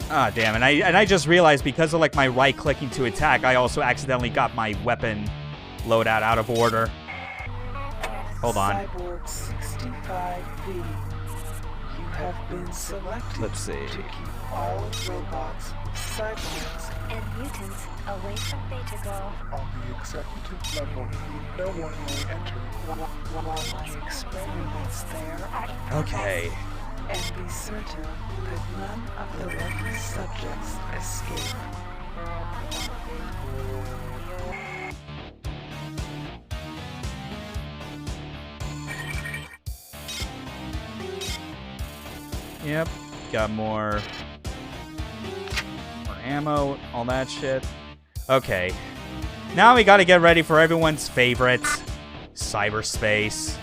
Ah, damn, and I just realized because of, like, my right-clicking to attack, I also accidentally got my weapon loadout out of order. Hold on. Cyborg 65B. You have been selected Let's see. to keep all robots, cyborgs, And mutants away from Beta Girl. on the executive level. No one may enter while my experiments there are Okay. and be certain that none of the lucky subjects escape. Yep. Got more ammo, all that shit. Okay. Now we gotta get ready for everyone's favorite, cyberspace.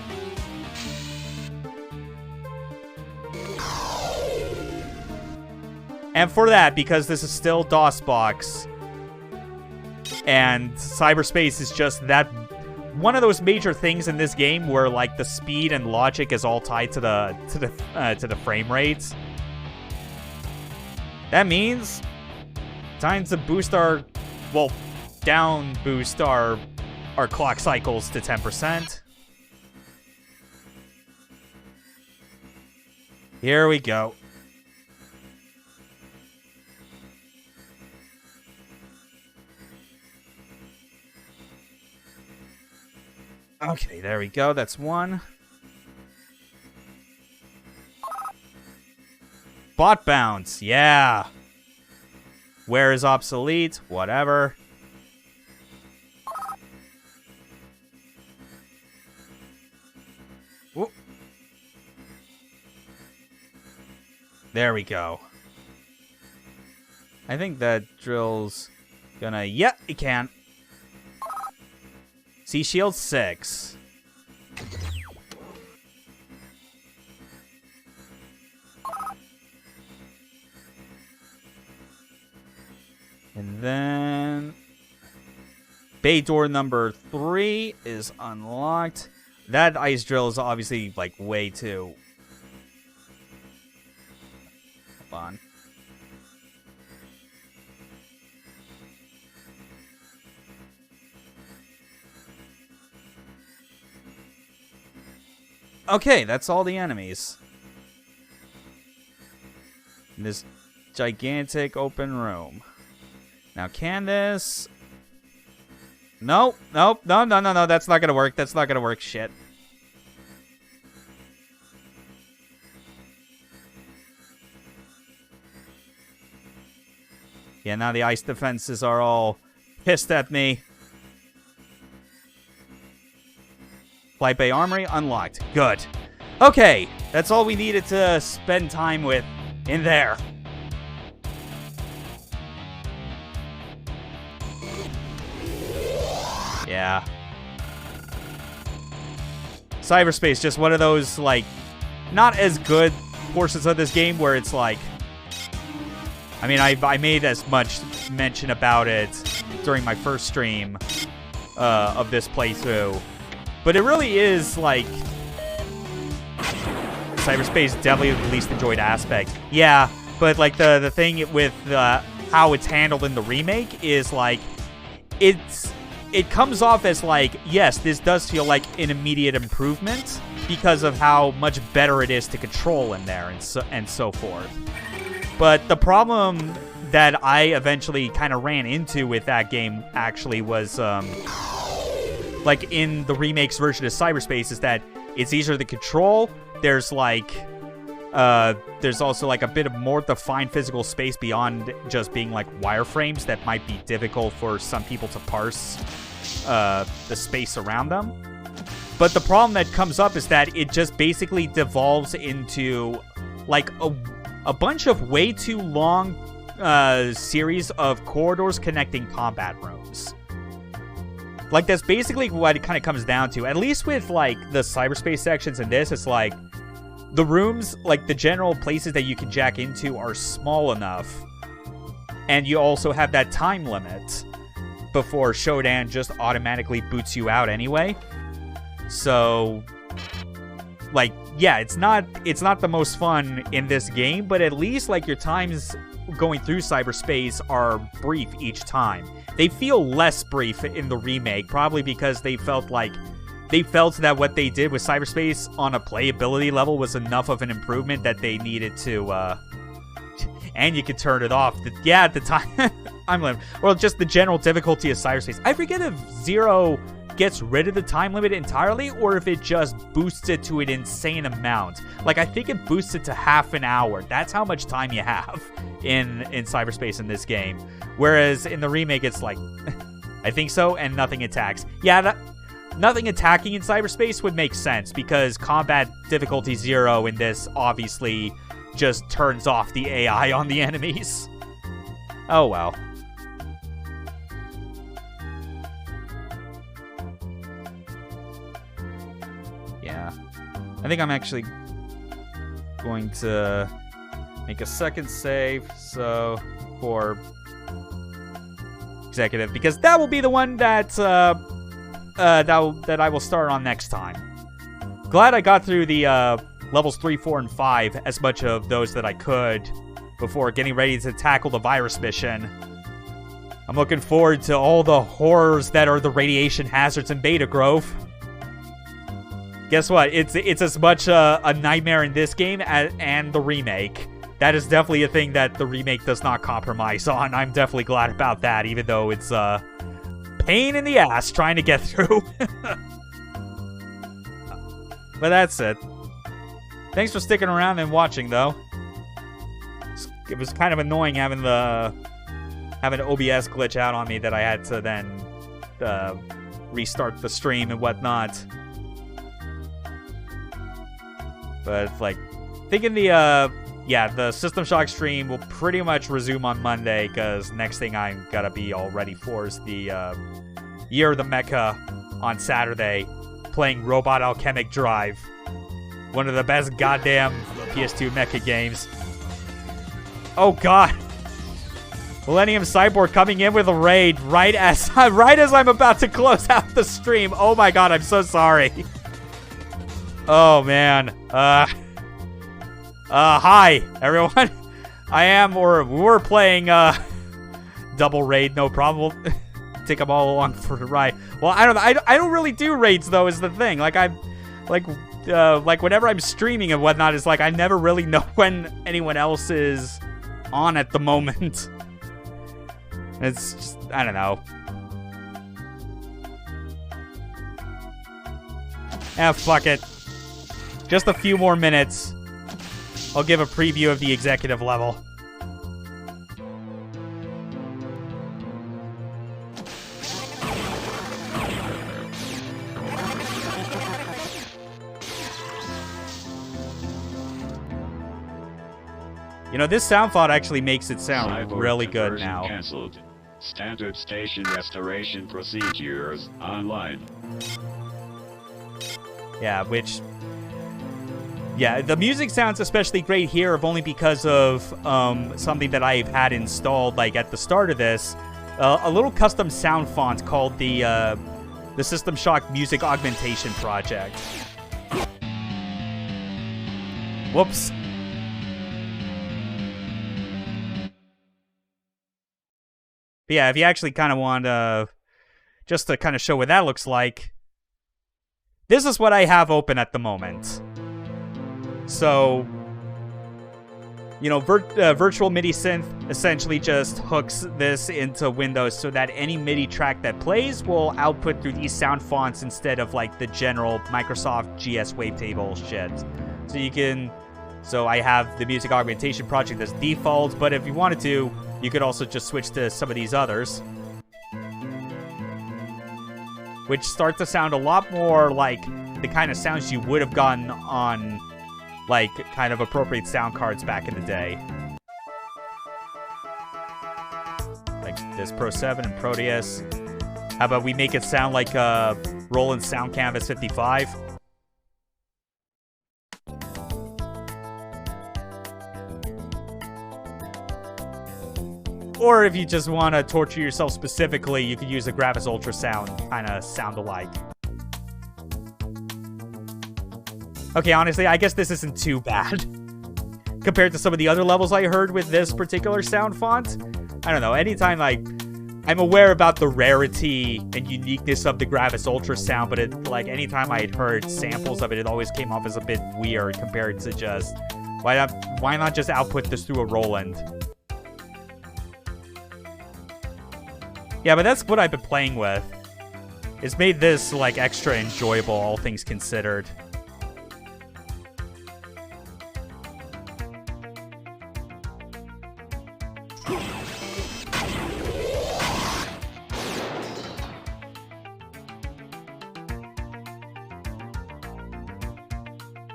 And for that, because this is still DOSBox, and cyberspace is just that one of those major things in this game where, like, the speed and logic is all tied to the frame rates. That means time to boost our, well, down boost our clock cycles to 10%. Here we go. Okay, there we go. That's one. Bot bounce. Yeah. Where is obsolete? Whatever. Whoop. There we go. I think that drill's gonna... Yep, it can. Sea Shield 6. And then... Bay door number 3 is unlocked. That ice drill is obviously, like, way too... Hold on. Okay, that's all the enemies. In this gigantic open room. Now, can this... Nope, nope, no, that's not gonna work, that's not gonna work, shit. Yeah, now the ice defenses are all pissed at me. Flight Bay Armory unlocked. Good. Okay, that's all we needed to spend time with in there. Yeah. Cyberspace, just one of those, like, not as good portions of this game where it's like... I mean, I made as much mention about it during my first stream of this playthrough. But it really is, like... Cyberspace definitely the least enjoyed aspect. Yeah, but, like, the thing with how it's handled in the remake is, like... It comes off as, like, yes, this does feel like an immediate improvement because of how much better it is to control in there and so forth. But the problem that I eventually kind of ran into with that game actually was, like, in the remake's version of Cyberspace is that it's easier to control. There's, like, there's also, like, a bit of more defined physical space beyond just being, like, wireframes that might be difficult for some people to parse the space around them. But the problem that comes up is that it just basically devolves into, like, a bunch of way too long series of corridors connecting combat rooms. Like, that's basically what it kind of comes down to. At least with, like, the cyberspace sections in this, it's like, the rooms, like, the general places that you can jack into are small enough. And you also have that time limit before Shodan just automatically boots you out anyway. So, like, yeah, it's not the most fun in this game, but at least, like, your times going through cyberspace are brief each time. They feel less brief in the remake, probably because they felt that what they did with cyberspace on a playability level was enough of an improvement that they needed to, and you could turn it off. Yeah, at the time, well, just the general difficulty of cyberspace. I forget if Zero gets rid of the time limit entirely, or if it just boosts it to an insane amount. Like, I think it boosts it to half an hour. That's how much time you have in cyberspace in this game. Whereas in the remake, it's like, I think so, and nothing attacks. Yeah, nothing attacking in cyberspace would make sense, because combat difficulty 0 in this obviously just turns off the AI on the enemies. Oh well. Yeah. I think I'm actually going to make a second save, so for executive, because that will be the one that that I will start on next time. Glad I got through the levels 3, 4, and 5, as much of those that I could before getting ready to tackle the virus mission. I'm looking forward to all the horrors that are the radiation hazards in Beta Grove. Guess what? It's as much a nightmare in this game and the remake. That is definitely a thing that the remake does not compromise on. I'm definitely glad about that, even though it's pain in the ass trying to get through. But that's it. Thanks for sticking around and watching, though. It was kind of annoying having OBS glitch out on me that I had to then restart the stream and whatnot. But, like, thinking the yeah, the System Shock stream will pretty much resume on Monday, because next thing I'm gonna be all ready for is the Year of the Mecha on Saturday, playing Robot Alchemic Drive. One of the best goddamn PS2 mecha games. Oh god. Millennium Cyborg coming in with a raid right as I'm about to close out the stream. Oh my god, I'm so sorry. Oh man. Hi everyone. We're playing double raid, no problem. We'll take them all along for the ride. Well, I don't really do raids though, is the thing. Like whenever I'm streaming and whatnot, it's like I never really know when anyone else is on at the moment. It's just, I don't know. Fuck it. Just a few more minutes. I'll give a preview of the executive level. You know, this sound font actually makes it sound really good now. Canceled. Standard station restoration procedures online. Yeah, the music sounds especially great here, only because of something that I've had installed, like at the start of this, a little custom sound font called the System Shock Music Augmentation Project. Whoops. But yeah, if you actually kind of want just to kind of show what that looks like, this is what I have open at the moment. So, you know, Virtual MIDI Synth essentially just hooks this into Windows so that any MIDI track that plays will output through these sound fonts instead of like the general Microsoft GS Wavetable shit. So I have the Music Augmentation Project as default, but if you wanted to, you could also just switch to some of these others, which start to sound a lot more like the kind of sounds you would have gotten on, like, kind of appropriate sound cards back in the day. Like this Pro 7 and Proteus. How about we make it sound like Roland Sound Canvas 55? Or if you just want to torture yourself specifically, you could use a Gravis Ultrasound kind of sound alike. Okay, honestly, I guess this isn't too bad. Compared to some of the other levels I heard with this particular sound font. I don't know, anytime I'm aware about the rarity and uniqueness of the Gravis Ultrasound, but anytime I had heard samples of it, it always came off as a bit weird compared to just, why not just output this through a Roland? Yeah, but that's what I've been playing with. It's made this, like, extra enjoyable, all things considered.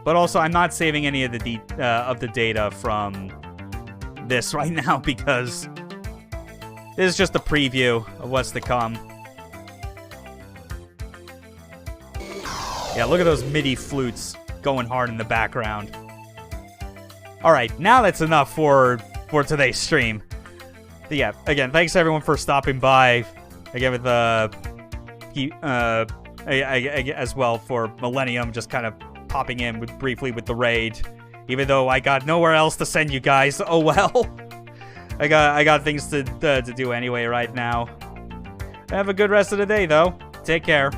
But also, I'm not saving any of the data from this right now because this is just a preview of what's to come. Yeah, look at those MIDI flutes going hard in the background. Alright, now that's enough for today's stream. But yeah, again, thanks everyone for stopping by. Again, with as well for Millennium, just kind of popping in briefly with the raid. Even though I got nowhere else to send you guys. Oh well. I got things to do anyway right now. Have a good rest of the day, though. Take care.